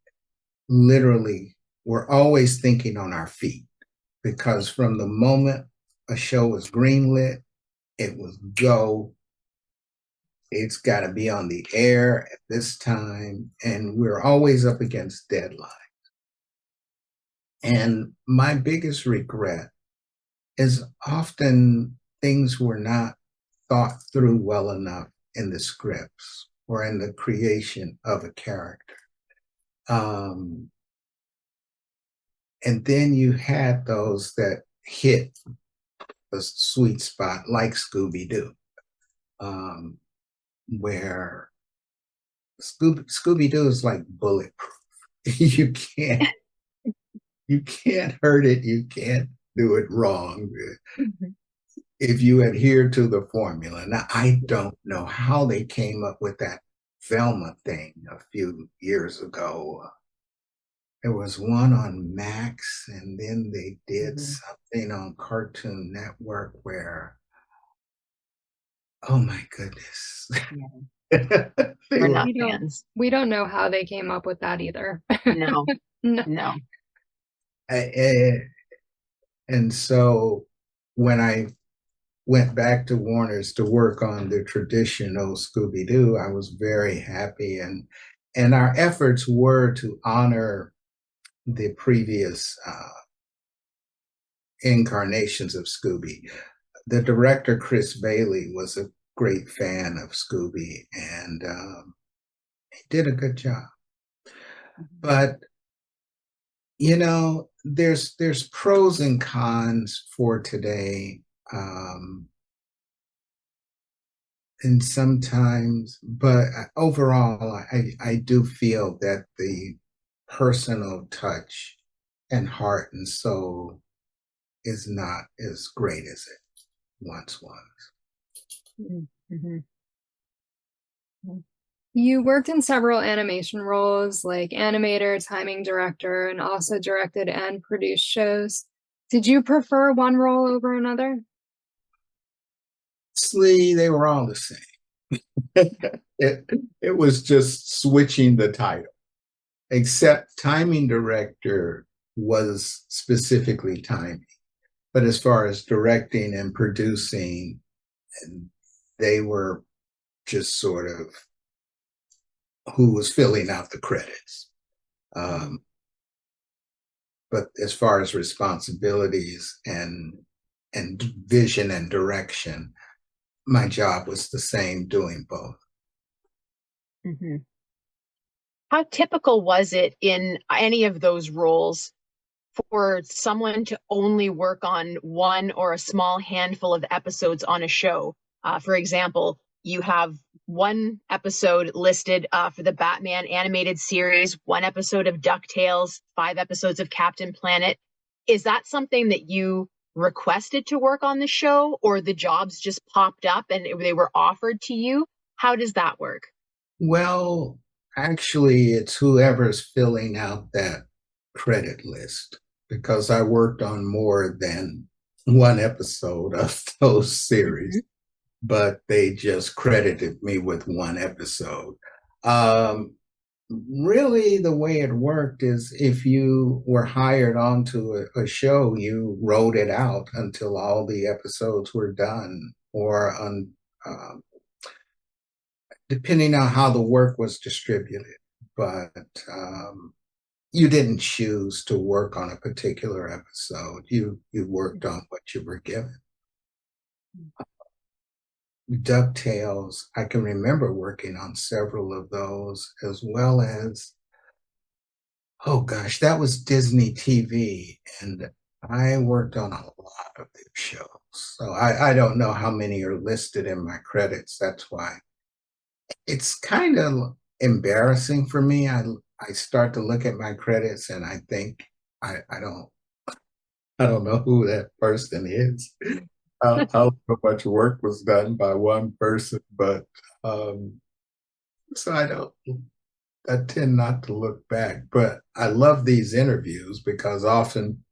literally we're always thinking on our feet, because from the moment a show was greenlit, it was go. It's got to be on the air at this time, and we're always up against deadlines. And my biggest regret is often things were not thought through well enough in the scripts or in the creation of a character. And then you had those that hit a sweet spot, like Scooby-Doo, where Scooby-Doo is like bulletproof. You can't hurt it. You can't do it wrong if you adhere to the formula. Now, I don't know how they came up with that Velma thing a few years ago. There was one on Max, and then they did something on Cartoon Network where, oh my goodness. We're not fans. We don't know how they came up with that either. No, No. no. And so when I went back to Warner's to work on the traditional Scooby-Doo, I was very happy. And our efforts were to honor the previous incarnations of Scooby. The director, Chris Bailey, was a great fan of Scooby, and he did a good job. But, you know, there's pros and cons for today. And sometimes, but overall, I do feel that the personal touch and heart and soul is not as great as it once was. You worked in several animation roles like animator, timing director, and also directed and produced shows. Did you prefer one role over another? Honestly, they were all the same. It was just switching the title, except timing director was specifically timing. But as far as directing and producing, they were just sort of who was filling out the credits. But as far as responsibilities and vision and direction, my job was the same, doing both. How typical was it in any of those roles for someone to only work on one or a small handful of episodes on a show? For example, you have one episode listed for the Batman animated series, one episode of DuckTales, 5 episodes of Captain Planet. Is that something that you requested to work on the show, or the jobs just popped up and they were offered to you? How does that work? Well, actually, it's whoever's filling out that credit list, because I worked on more than one episode of those series, but they just credited me with one episode. Really, the way it worked is if you were hired onto a show, you wrote it out until all the episodes were done, or depending on how the work was distributed. But you didn't choose to work on a particular episode. You worked on what you were given. DuckTales, I can remember working on several of those, as well as, oh gosh, that was Disney TV, and I worked on a lot of their shows. So I don't know how many are listed in my credits. That's why it's kind of embarrassing for me. I start to look at my credits and I think I don't know who that person is. How much work was done by one person, but so I tend not to look back. But I love these interviews because often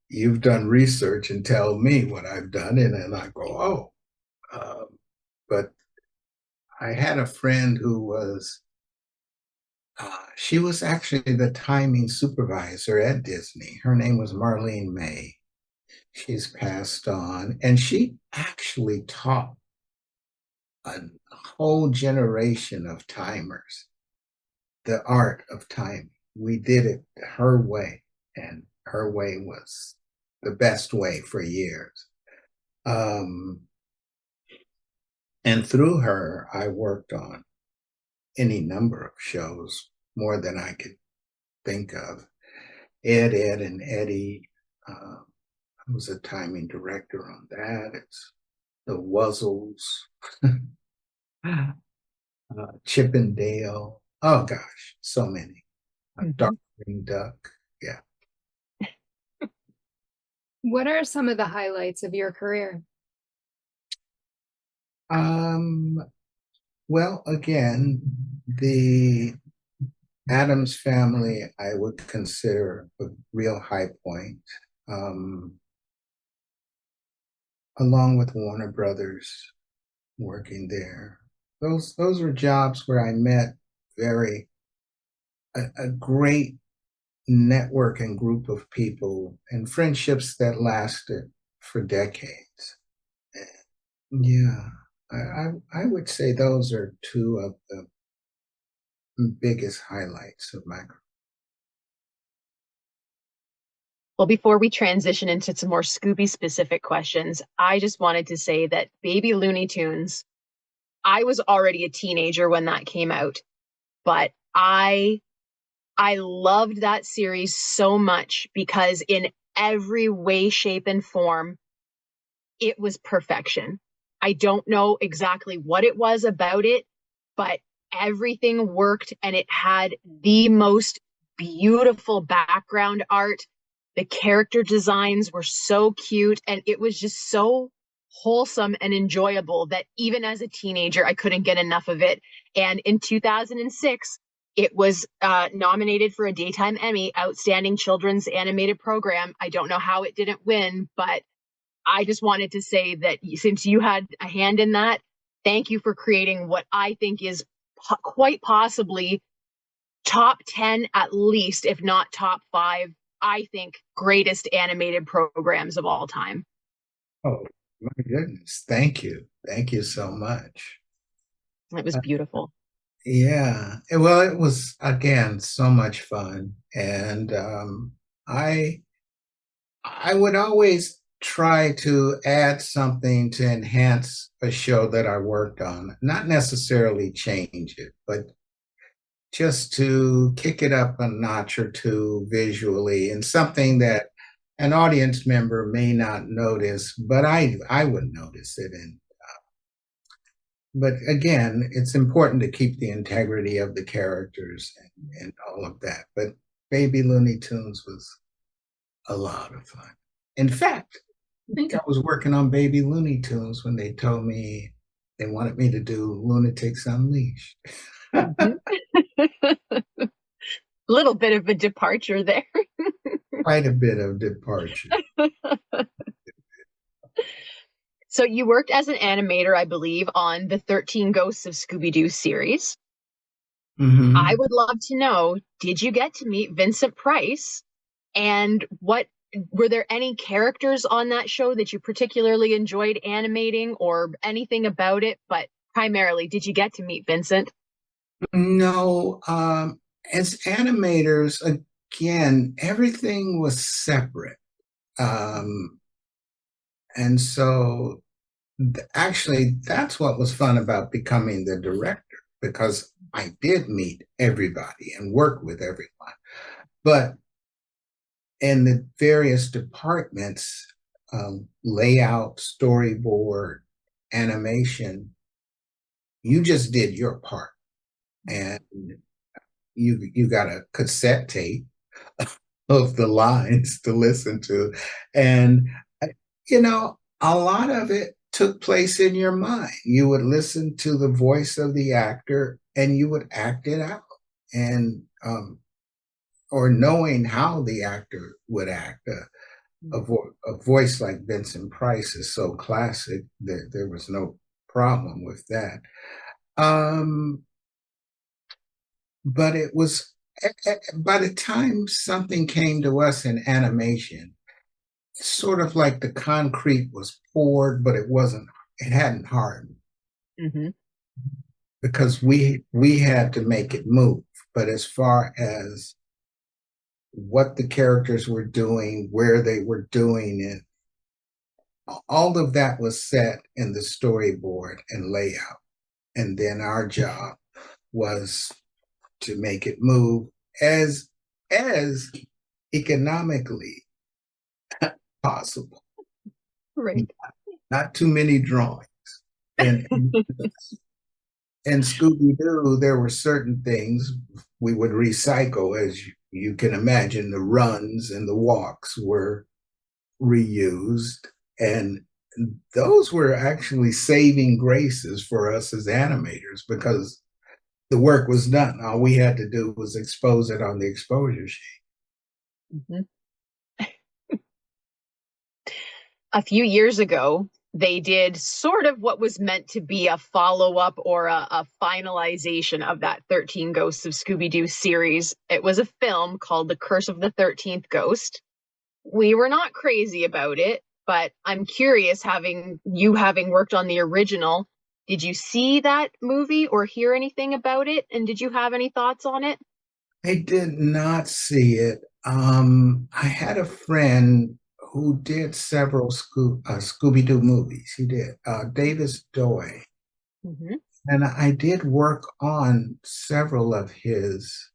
you've done research and tell me what I've done, and then I go, oh. But I had a friend who was She was actually the timing supervisor at Disney. Her name was Marlene May. She's passed on, and she actually taught a whole generation of timers the art of timing. We did it her way, and her way was the best way for years. And through her, I worked on any number of shows, more than I could think of. Ed, and Eddie. I was a timing director on that. It's the Wuzzles, Chip and Dale. Oh gosh, so many. Darkwing Duck. Yeah. What are some of the highlights of your career? Well, again, the Addams Family I would consider a real high point. Along with Warner Brothers, working there. Those were jobs where I met a great network and group of people and friendships that lasted for decades. And yeah, I would say those are two of the biggest highlights of my career. Well, before we transition into some more Scooby specific questions, I just wanted to say that Baby Looney Tunes, I was already a teenager when that came out, but I loved that series so much because in every way, shape, and form, it was perfection. I don't know exactly what it was about it, but everything worked, and it had the most beautiful background art. The character designs were so cute, and it was just so wholesome and enjoyable that even as a teenager, I couldn't get enough of it. And in 2006, it was nominated for a Daytime Emmy, Outstanding Children's Animated Program. I don't know how it didn't win, but I just wanted to say that since you had a hand in that, thank you for creating what I think is quite possibly top 10, at least, if not top 5, I think, greatest animated programs of all time. Oh, my goodness. Thank you. Thank you so much. It was beautiful. Yeah. Well, it was, again, so much fun. And I would always try to add something to enhance a show that I worked on, not necessarily change it, but just to kick it up a notch or two visually, and something that an audience member may not notice, but I would notice it. And but again, it's important to keep the integrity of the characters and all of that. But Baby Looney Tunes was a lot of fun. In fact, I think I was working on Baby Looney Tunes when they told me they wanted me to do Lunatics Unleashed. Little bit of a departure there. Quite a bit of departure. So you worked as an animator, I believe, on the 13 Ghosts of Scooby-Doo series. Mm-hmm. I would love to know, did you get to meet Vincent Price? And were there any characters on that show that you particularly enjoyed animating, or anything about it? But primarily, did you get to meet Vincent? No, as animators, again, everything was separate. And so actually, that's what was fun about becoming the director, because I did meet everybody and work with everyone. But in the various departments, layout, storyboard, animation, you just did your part. And you got a cassette tape of the lines to listen to. And, a lot of it took place in your mind. You would listen to the voice of the actor and you would act it out. And, or knowing how the actor would act. A voice like Vincent Price is so classic that there was no problem with that. but it was by the time something came to us in animation, sort of like the concrete was poured, but it hadn't hardened Mm-hmm. because we had to make it move. But as far as what the characters were doing, where they were doing it, all of that was set in the storyboard and layout. And then our job was to make it move as economically possible. Right. Not too many drawings. And in Scooby-Doo, there were certain things we would recycle, as you can imagine. The runs and the walks were reused, and those were actually saving graces for us as animators because the work was done. All we had to do was expose it on the exposure sheet. Mm-hmm. A few years ago, they did sort of what was meant to be a follow-up or a finalization of that 13 Ghosts of Scooby-Doo series. It was a film called The Curse of the 13th Ghost. We were not crazy about it, but I'm curious, having worked on the original, did you see that movie or hear anything about it? And did you have any thoughts on it? I did not see it. I had a friend who did several Scooby-Doo movies. He did Davis Doy. Mm-hmm. And I did work on several of his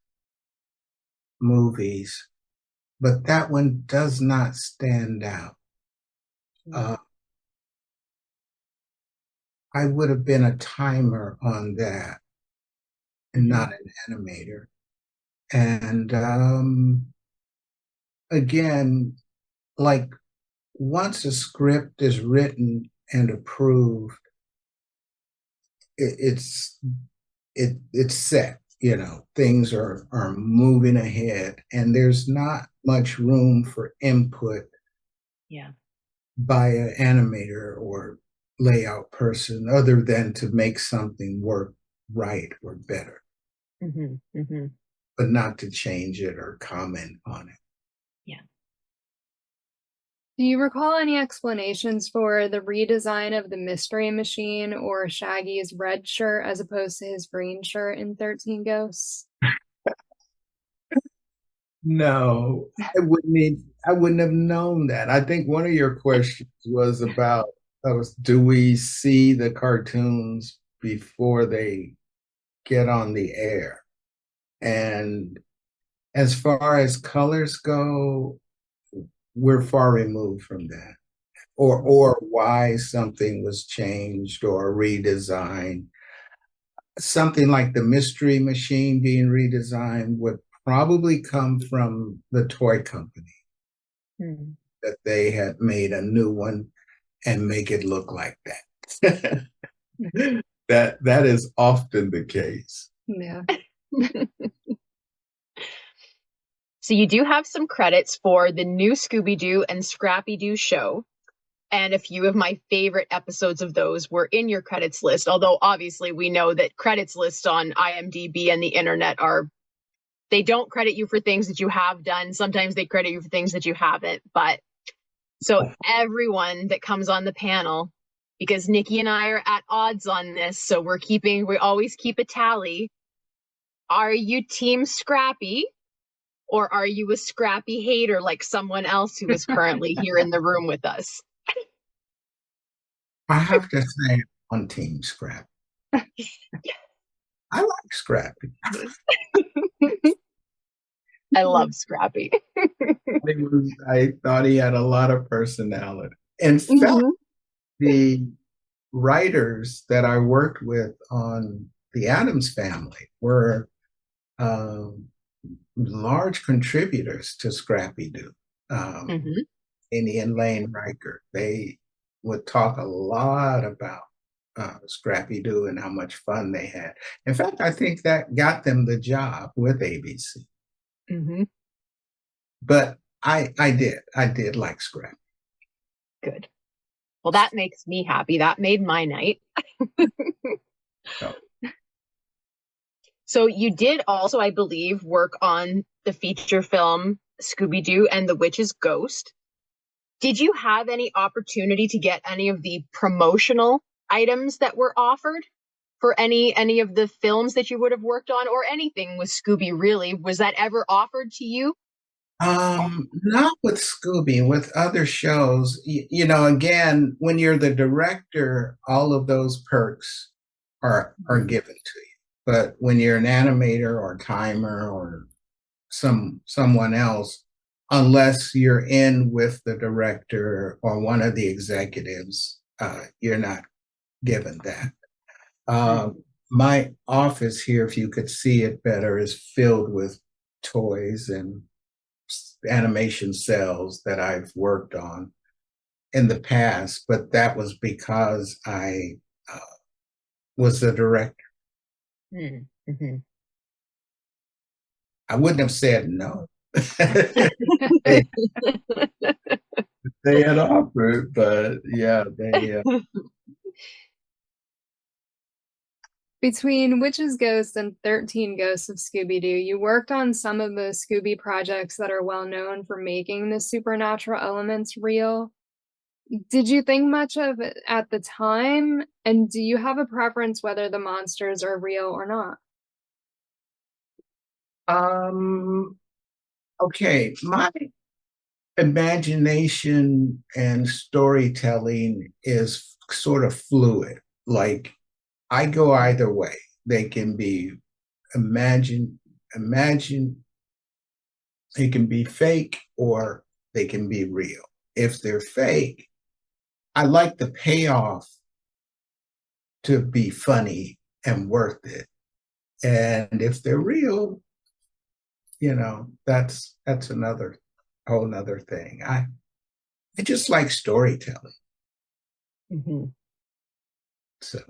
movies, but that one does not stand out. I would have been a timer on that and not an animator. And again, like once a script is written and approved, it's set. You know, things are moving ahead, and there's not much room for input. Yeah. By an animator or layout person, other than to make something work right or better, but not to change it or comment on it. Yeah. Do you recall any explanations for the redesign of the Mystery Machine or Shaggy's red shirt as opposed to his green shirt in 13 Ghosts? No, I wouldn't have known that. I think one of your questions was about do we see the cartoons before they get on the air? And as far as colors go, we're far removed from that. Or why something was changed or redesigned. Something like the Mystery Machine being redesigned would probably come from the toy company, that they had made a new one and make it look like that. That is often the case. Yeah. So you do have some credits for the new Scooby-Doo and Scrappy-Doo show. And a few of my favorite episodes of those were in your credits list. Although obviously we know that credits lists on IMDb and the internet they don't credit you for things that you have done. Sometimes they credit you for things that you haven't. But so everyone that comes on the panel, because Nikki and I are at odds on this, so we always keep a tally. Are you team Scrappy? Or are you a Scrappy hater like someone else who is currently here in the room with us? I have to say, on Team Scrappy. I like Scrappy. I love Scrappy. I thought he had a lot of personality. In fact, the writers that I worked with on the Addams Family were large contributors to Scrappy-Doo. Annie and Lane Riker, they would talk a lot about Scrappy-Doo and how much fun they had. In fact, I think that got them the job with ABC. But I did like Scrappy. Good. Well, that makes me happy. That made my night. So you did also, I believe, work on the feature film Scooby-Doo and the Witch's Ghost. Did you have any opportunity to get any of the promotional items that were offered for any of the films that you would have worked on, or anything with Scooby, really? Was that ever offered to you? Not with Scooby, with other shows. You know, again, when you're the director, all of those perks are given to you. But when you're an animator or timer or someone else, unless you're in with the director or one of the executives, you're not given that. My office here, if you could see it better, is filled with toys and animation cells that I've worked on in the past, but that was because I was the director. Mm-hmm. I wouldn't have said no. they, they had offered, but yeah, they. Between Witch's Ghost and 13 Ghosts of Scooby-Doo, you worked on some of the Scooby projects that are well known for making the supernatural elements real. Did you think much of it at the time? And do you have a preference whether the monsters are real or not? Okay, my imagination and storytelling is sort of fluid. Like I go either way. They can be imagine, they can be fake or they can be real. If they're fake, I like the payoff to be funny and worth it. And if they're real, you know, that's another whole nother thing. I just like storytelling. Mm-hmm. So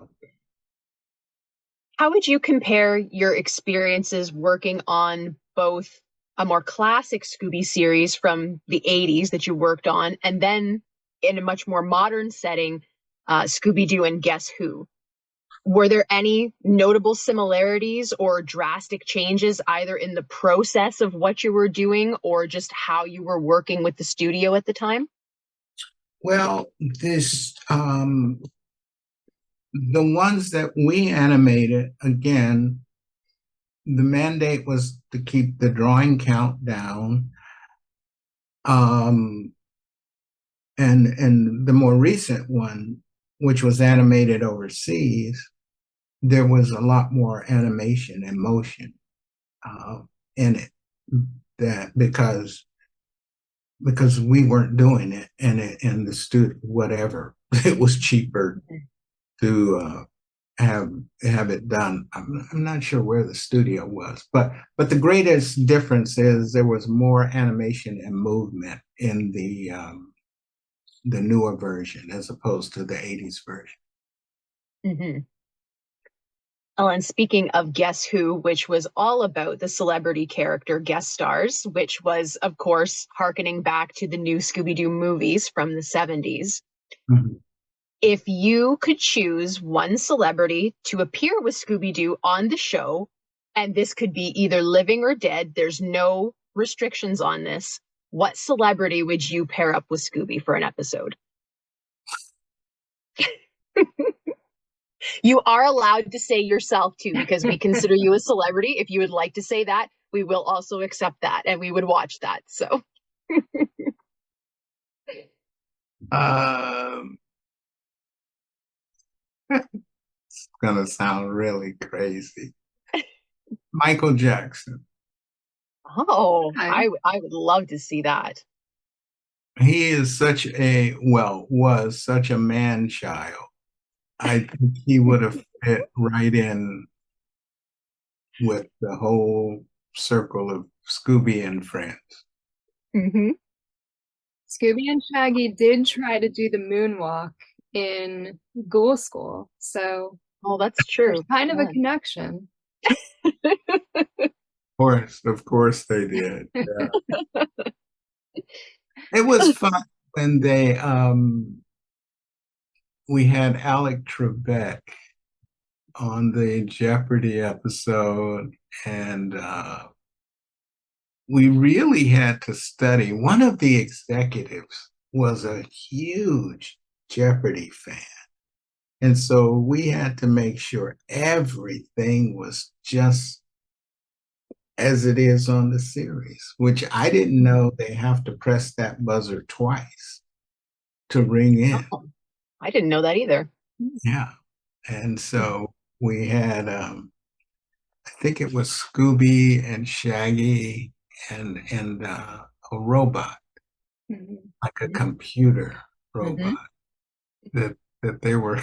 how would you compare your experiences working on both a more classic Scooby series from the 80s that you worked on, and then in a much more modern setting, Scooby-Doo and Guess Who? Were there any notable similarities or drastic changes either in the process of what you were doing or just how you were working with the studio at the time? well, this the ones that we animated, again, the mandate was to keep the drawing count down. And the more recent one, which was animated overseas, there was a lot more animation and motion in it. That because we weren't doing it, and in the studio, whatever, it was cheaper to have it done. I'm not sure where the studio was, but the greatest difference is there was more animation and movement in the newer version as opposed to the 80s version. Mm-hmm. Oh, and speaking of Guess Who, which was all about the celebrity character guest stars, which was, of course, hearkening back to the new Scooby-Doo movies from the 70s. Mm-hmm. If you could choose one celebrity to appear with Scooby-Doo on the show, and this could be either living or dead, there's no restrictions on this, what celebrity would you pair up with Scooby for an episode? You are allowed to say yourself too, because we consider you a celebrity. If you would like to say that, we will also accept that and we would watch that. So It's gonna sound really crazy. Michael Jackson. oh, I would love to see that. He is was such a man child. I think he would have fit right in with the whole circle of Scooby and friends. Mm-hmm. Scooby and Shaggy did try to do the moonwalk in Ghoul School, so Oh, that's true. there's kind of a connection. Of course they did. Yeah. It was fun when we had Alec Trebek on the Jeopardy episode, and we really had to study. One of the executives was a huge Jeopardy fan. And so we had to make sure everything was just as it is on the series, which I didn't know they have to press that buzzer twice to ring in. Oh, I didn't know that either. Yeah. And so we had, I think it was Scooby and Shaggy and a robot, like a computer robot that they were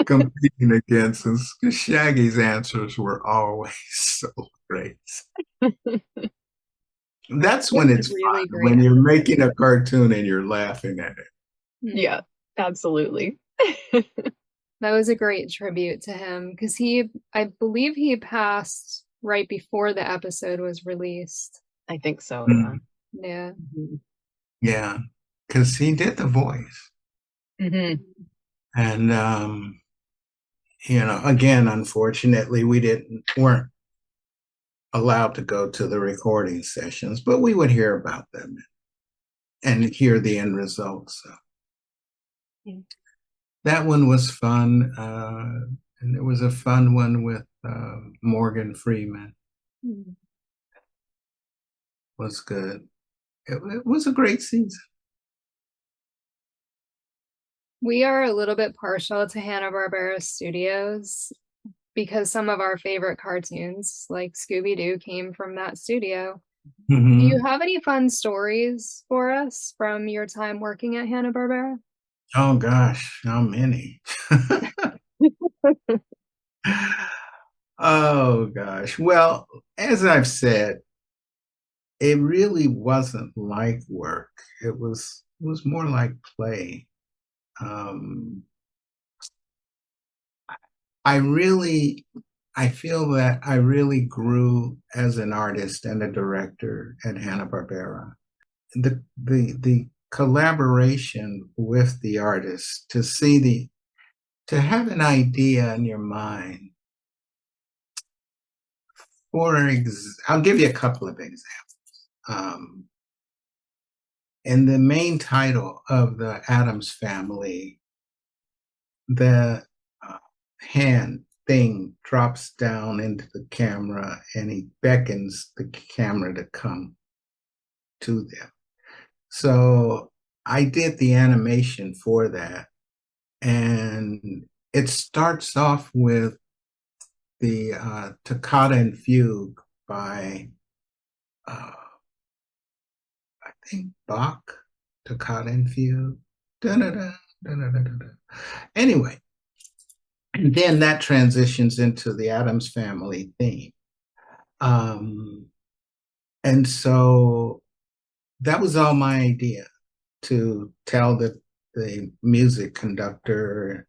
competing against, and Shaggy's answers were always so great. That's when it's really fun, great. when you're making a cartoon and you're laughing at it. Yeah, absolutely. That was a great tribute to him because I believe he passed right before the episode was released. I think so, yeah. Yeah. Yeah, because he did the voice. And again, unfortunately, weren't allowed to go to the recording sessions, but we would hear about them and hear the end results. So that one was fun, and it was a fun one with Morgan Freeman. Was good. It was a great season. We are a little bit partial to Hanna-Barbera Studios because some of our favorite cartoons, like Scooby-Doo, came from that studio. Do you have any fun stories for us from your time working at Hanna-Barbera? Oh gosh, how many? Oh gosh. Well, as I've said, it really wasn't like work. It was more like play. I feel that I really grew as an artist and a director at Hanna-Barbera. The collaboration with the artists, to have an idea in your mind. I'll give you a couple of examples. In the main title of the Addams Family, the hand thing drops down into the camera and he beckons the camera to come to them. So I did the animation for that, and it starts off with the Toccata and Fugue by I think Bach, Toccata and Fugue. Da-da-da, da-da-da-da-da. Anyway, and then that transitions into the Addams Family theme. And so that was all my idea, to tell the music conductor,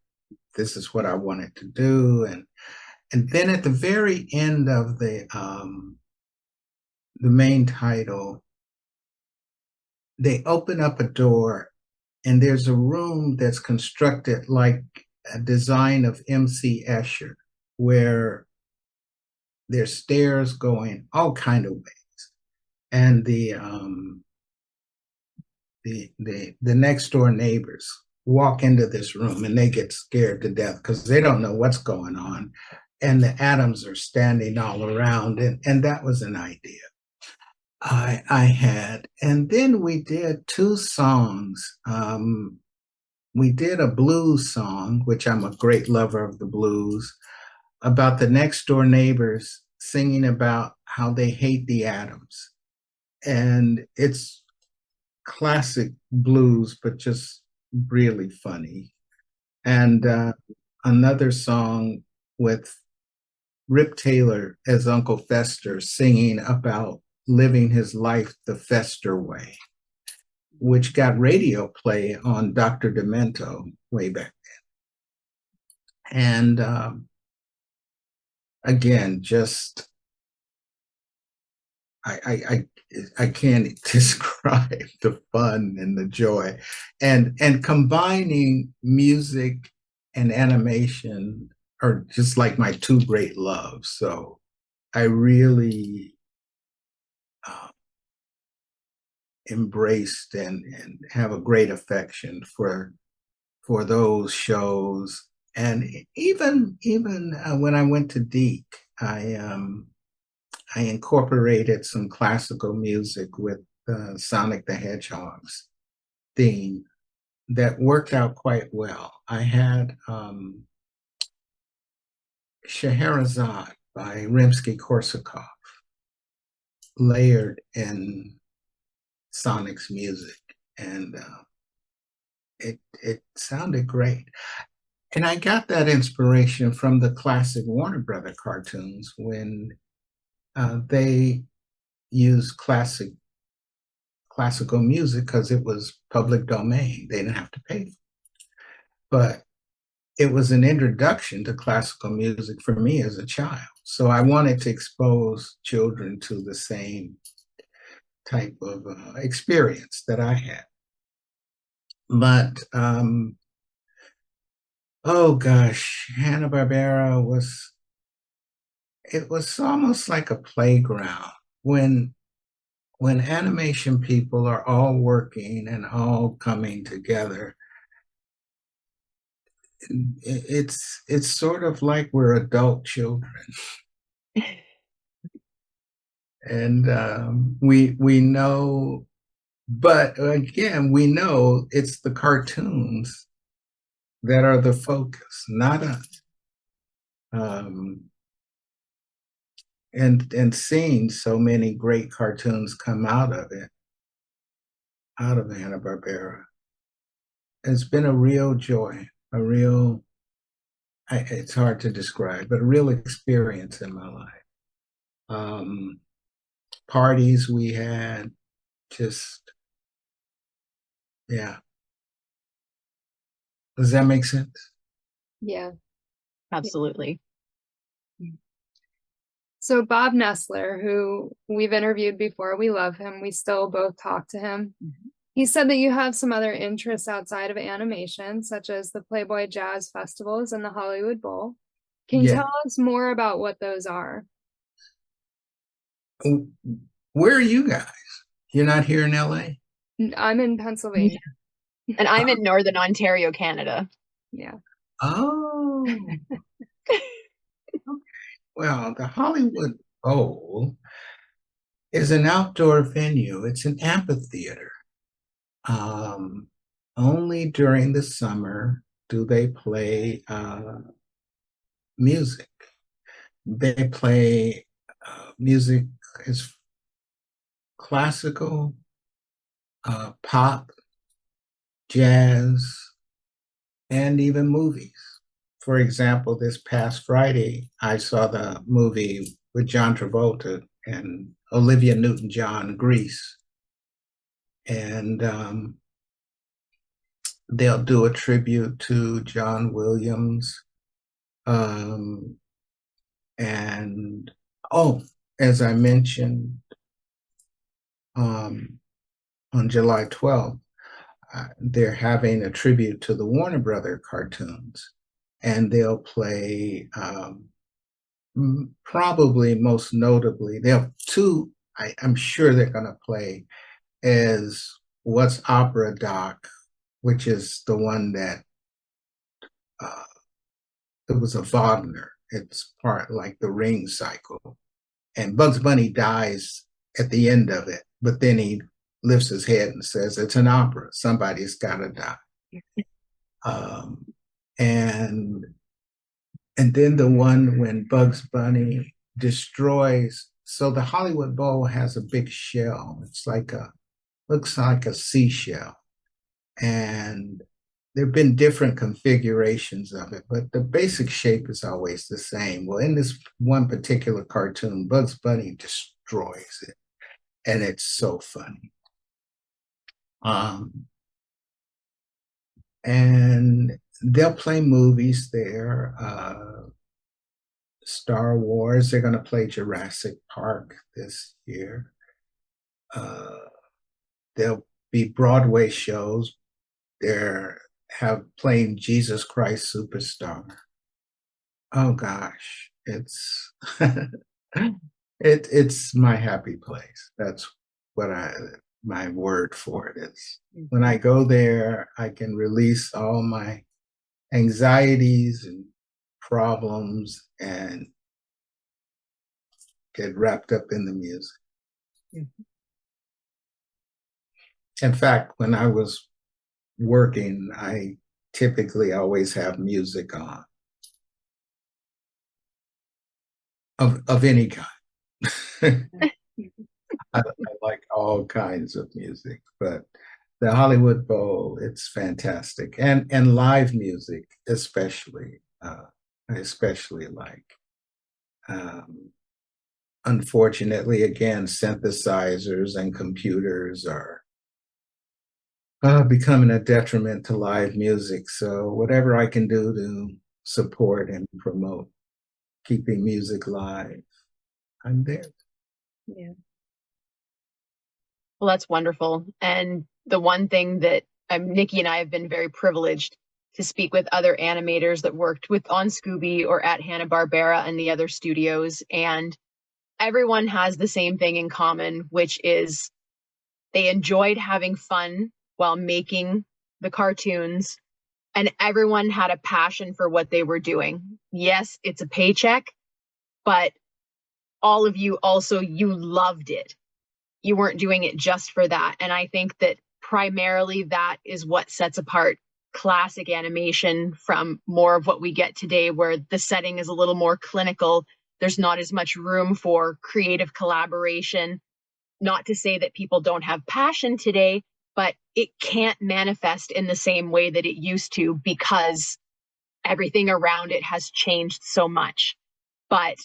this is what I wanted to do. And then at the very end of the main title, they open up a door and there's a room that's constructed like a design of MC Escher, where there's stairs going all kind of ways. And the next door neighbors walk into this room and they get scared to death because they don't know what's going on. And the Addams are standing all around. And that was an idea I had. And then we did two songs. We did a blues song, which I'm a great lover of the blues, about the next door neighbors singing about how they hate the Addams. And it's classic blues, but just really funny. And another song with Rip Taylor as Uncle Fester singing about living his life the Fester way, which got radio play on Dr. Demento way back then. And again, just I can't describe the fun and the joy, and combining music and animation are just like my two great loves. So I really embraced and have a great affection for those shows. And even when I went to DIC, I incorporated some classical music with Sonic the Hedgehog's theme that worked out quite well. I had Scheherazade by Rimsky-Korsakov layered in Sonic's music, and it sounded great. And I got that inspiration from the classic Warner Brother cartoons when they used classical music because it was public domain. They didn't have to pay for it. But it was an introduction to classical music for me as a child. So I wanted to expose children to the same type of experience that I had. But, oh gosh, Hanna-Barbera it was almost like a playground when animation people are all working and all coming together. It's sort of like we're adult children. And we know, but again, we know it's the cartoons that are the focus, not us. And seeing so many great cartoons come out of Hanna-Barbera, it's been a real joy, it's hard to describe, but a real experience in my life. Parties we had, just, yeah. Does that make sense? Yeah. Absolutely. So Bob Nestler, who we've interviewed before, we love him. We still both talk to him. Mm-hmm. He said that you have some other interests outside of animation, such as the Playboy Jazz Festivals and the Hollywood Bowl. Can you tell us more about what those are? Where are you guys? You're not here in LA? I'm in Pennsylvania. Yeah. And I'm in Northern Ontario, Canada. Yeah. Oh. Well, the Hollywood Bowl is an outdoor venue. It's an amphitheater. Only during the summer do they play music. They play music as classical, pop, jazz, and even movies. For example, this past Friday, I saw the movie with John Travolta and Olivia Newton-John, Grease. And they'll do a tribute to John Williams. And, as I mentioned, on July 12th, they're having a tribute to the Warner Brother cartoons. And they'll play, probably most notably, they have two, I'm sure they're going to play, as What's Opera Doc, which is the one that it was a Wagner. It's part like the Ring cycle. And Bugs Bunny dies at the end of it, but then he lifts his head and says, it's an opera. Somebody's got to die. And then the one when Bugs Bunny destroys, so the Hollywood Bowl has a big shell. It's looks like a seashell. And there have been different configurations of it, but the basic shape is always the same. Well, in this one particular cartoon, Bugs Bunny destroys it, and it's so funny. And they'll play movies there. Star Wars, they're going to play Jurassic Park this year. There'll be Broadway shows. They're have played Jesus Christ Superstar. Oh gosh, it's my happy place. That's what my word for it is. When I go there, I can release all my anxieties and problems and get wrapped up in the music. In fact, when I was working, I typically always have music on of any kind. I like all kinds of music, but the Hollywood Bowl, it's fantastic. And live music, especially, I especially like. Unfortunately, again, synthesizers and computers are becoming a detriment to live music. So whatever I can do to support and promote keeping music live, I'm there. Yeah. Well, that's wonderful. And the one thing that Nikki and I have been very privileged to speak with other animators that worked with on Scooby or at Hanna-Barbera and the other studios. And everyone has the same thing in common, which is they enjoyed having fun while making the cartoons, and everyone had a passion for what they were doing. Yes, it's a paycheck, but all of you also, you loved it. You weren't doing it just for that. And I think that primarily that is what sets apart classic animation from more of what we get today, where the setting is a little more clinical. There's not as much room for creative collaboration. Not to say that people don't have passion today, but it can't manifest in the same way that it used to because everything around it has changed so much. But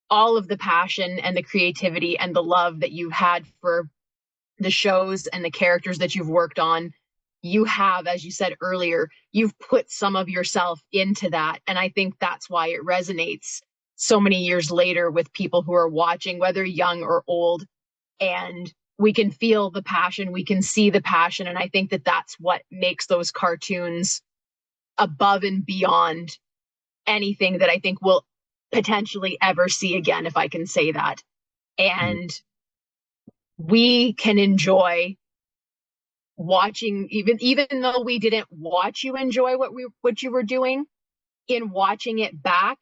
all of the passion and the creativity and the love that you've had for the shows and the characters that you've worked on, you have, as you said earlier, you've put some of yourself into that. And I think that's why it resonates so many years later with people who are watching, whether young or old. And we can feel the passion, we can see the passion. And I think that that's what makes those cartoons above and beyond anything that I think we'll potentially ever see again, if I can say that. And we can enjoy watching, even though we didn't watch you enjoy what you were doing, in watching it back,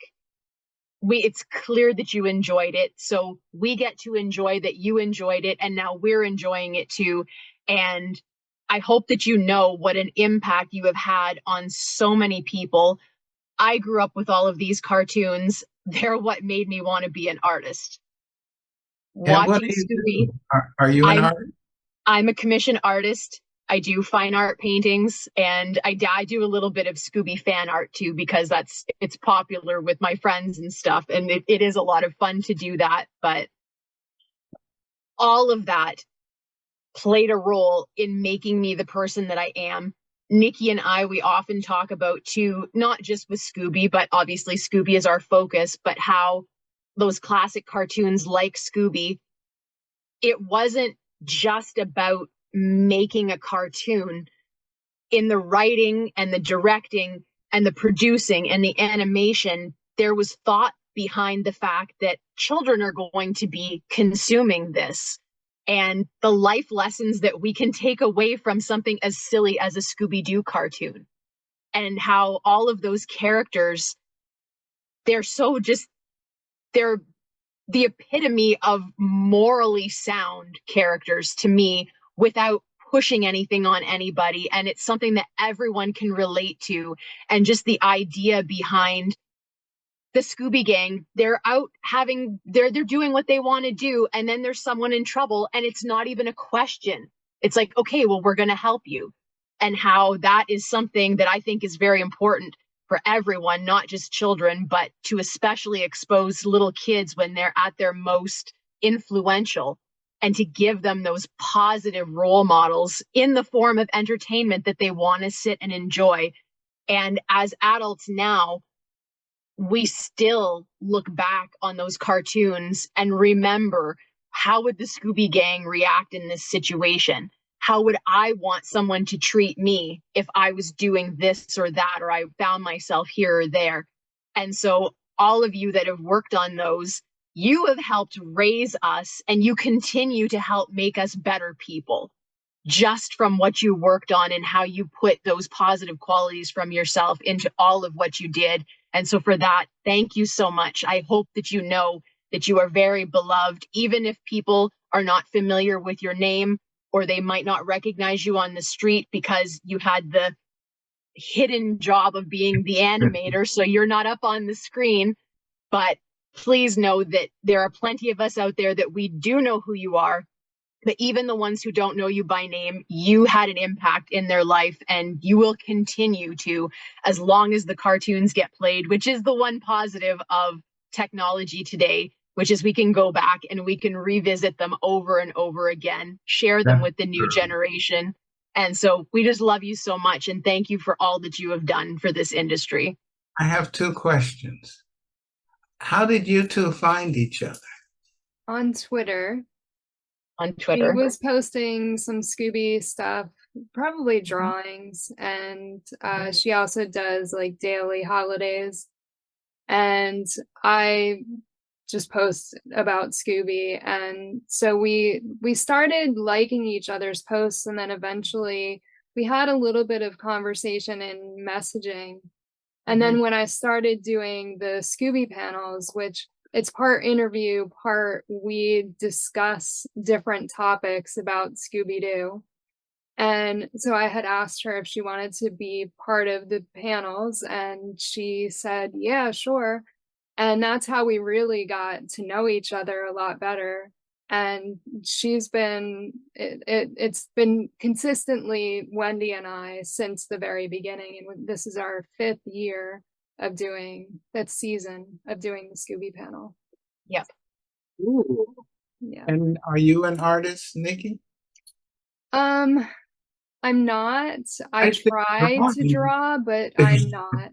it's clear that you enjoyed it. So we get to enjoy that you enjoyed it, and now we're enjoying it too. And I hope that you know what an impact you have had on so many people. I grew up with all of these cartoons. They're what made me want to be an artist. And what do Watching you Scooby, do? Are you an artist? I'm a commissioned artist. I do fine art paintings, and I do a little bit of Scooby fan art too, because it's popular with my friends and stuff. And it is a lot of fun to do that. But all of that played a role in making me the person that I am. Nikki and I, we often talk about too, not just with Scooby, but obviously Scooby is our focus, but how those classic cartoons like Scooby, it wasn't just about making a cartoon. In the writing and the directing and the producing and the animation, there was thought behind the fact that children are going to be consuming this, and the life lessons that we can take away from something as silly as a Scooby-Doo cartoon, and how all of those characters, they're the epitome of morally sound characters to me, without pushing anything on anybody. And it's something that everyone can relate to. And just the idea behind the Scooby Gang, they're doing what they want to do. And then there's someone in trouble, and it's not even a question. It's like, okay, well, we're going to help you. And how that is something that I think is very important for everyone, not just children, but to especially expose little kids when they're at their most influential, and to give them those positive role models in the form of entertainment that they want to sit and enjoy. And as adults now, we still look back on those cartoons and remember, how would the Scooby Gang react in this situation? how would I want someone to treat me if I was doing this or that, or I found myself here or there. And so all of you that have worked on those, you have helped raise us, and you continue to help make us better people just from what you worked on and how you put those positive qualities from yourself into all of what you did. And so for that, thank you so much. I hope that you know that you are very beloved, even if people are not familiar with your name, or they might not recognize you on the street because you had the hidden job of being the animator, so you're not up on the screen. But please know that there are plenty of us out there that we do know who you are. But even the ones who don't know you by name, you had an impact in their life, and you will continue to, as long as the cartoons get played, which is the one positive of technology today, which is we can go back and we can revisit them over and over again, share them with the new generation. And so we just love you so much, and thank you for all that you have done for this industry. I have two questions. How did you two find each other? On Twitter. On Twitter. He was posting some Scooby stuff, probably drawings, and she also does like daily holidays. And I just post about Scooby, and so we started liking each other's posts, and then eventually we had a little bit of conversation in messaging. And then when I started doing the Scooby panels, which it's part interview, part we discuss different topics about Scooby-Doo. And so I had asked her if she wanted to be part of the panels, and she said, yeah, sure. And that's how we really got to know each other a lot better. And she's been, it's been consistently Wendy and I since the very beginning. And this is our 5th year of doing that season of doing the Scooby panel. Yep. Ooh. Yeah. And are you an artist, Nikki? I'm not. I try to draw, but I'm not.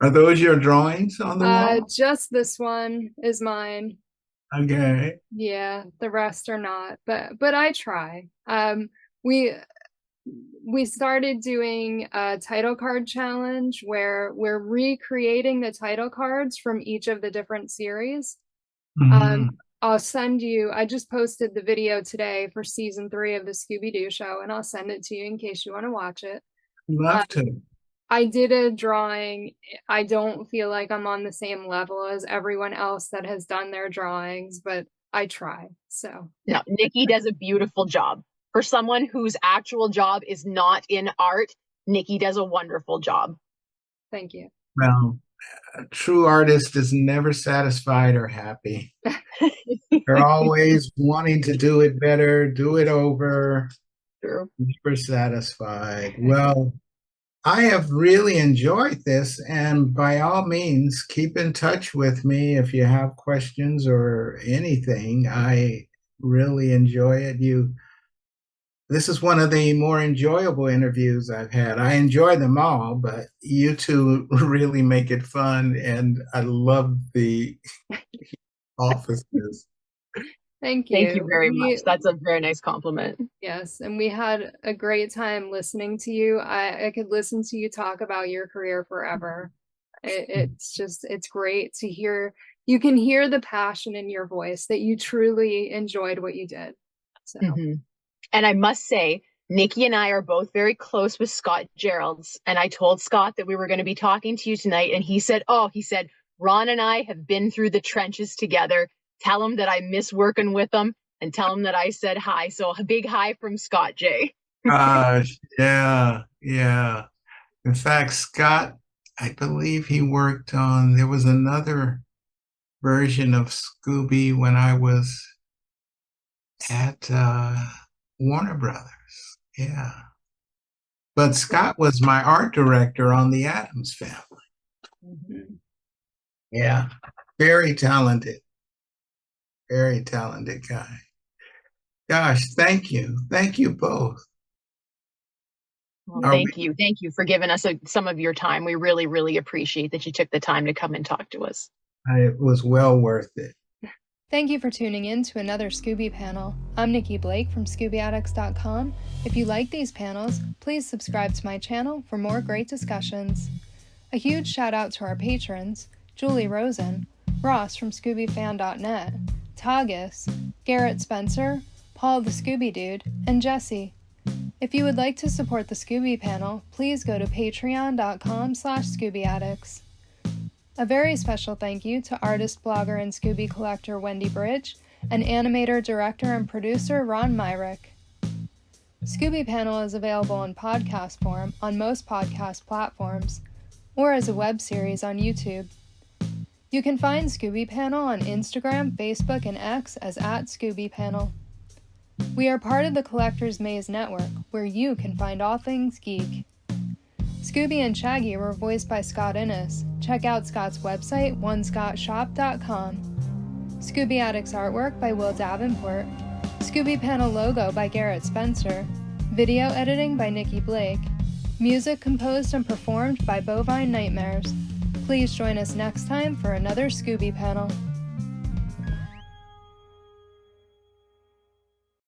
Are those your drawings on the wall? Just this one is mine. Okay. Yeah, the rest are not, but I try. We started doing a title card challenge where we're recreating the title cards from each of the different series. I'll send you, I just posted the video today for season 3 of the Scooby-Doo show, and I'll send it to you in case you want to watch it. Love to. I did a drawing. I don't feel like I'm on the same level as everyone else that has done their drawings, but I try. So no, Nikki does a beautiful job. For someone whose actual job is not in art, Nikki does a wonderful job. Thank you. Well, a true artist is never satisfied or happy. They're always wanting to do it better, do it over. True. Never satisfied. Well, I have really enjoyed this, and by all means, keep in touch with me if you have questions or anything. I really enjoy it. This is one of the more enjoyable interviews I've had. I enjoy them all, but you two really make it fun, and I love the offices. Thank you. Thank you very much. That's a very nice compliment. Yes, and we had a great time listening to you. I could listen to you talk about your career forever. It's great to hear. You can hear the passion in your voice that you truly enjoyed what you did. So. And I must say, Nikki and I are both very close with Scott Geralds. And I told Scott that we were going to be talking to you tonight. And he said, Ron and I have been through the trenches together. Tell him that I miss working with him, and tell him that I said hi. So a big hi from Scott J. Yeah. In fact, Scott, I believe he worked on, there was another version of Scooby when I was at Warner Brothers. Yeah. But Scott was my art director on the Addams Family. Yeah. Very talented. Very talented guy. Gosh, thank you. Thank you both. Well, thank you. Thank you for giving us some of your time. We really, really appreciate that you took the time to come and talk to us. It was well worth it. Thank you for tuning in to another Scooby Panel. I'm Nikki Blake from ScoobyAddicts.com. If you like these panels, please subscribe to my channel for more great discussions. A huge shout out to our patrons, Julie Rosen, Ross from ScoobyFan.net, Tagus, Garrett Spencer, Paul the Scooby Dude, and Jesse. If you would like to support the Scooby Panel, please go to patreon.com/ScoobyAddicts. A very special thank you to artist, blogger, and Scooby collector Wendy BRYDGE and animator, director, and producer Ron Myrick. Scooby Panel is available in podcast form on most podcast platforms, or as a web series on YouTube. You can find Scooby Panel on Instagram, Facebook, and X as @ScoobyPanel. We are part of the Collector's Maze Network, where you can find all things geek. Scooby and Shaggy were voiced by Scott Innes. Check out Scott's website, onescottshop.com. Scooby Addicts artwork by Will Davenport. Scooby Panel logo by Garrett Spencer. Video editing by Nikki Blake. Music composed and performed by Bovine Nightmares. Please join us next time for another Scooby Panel.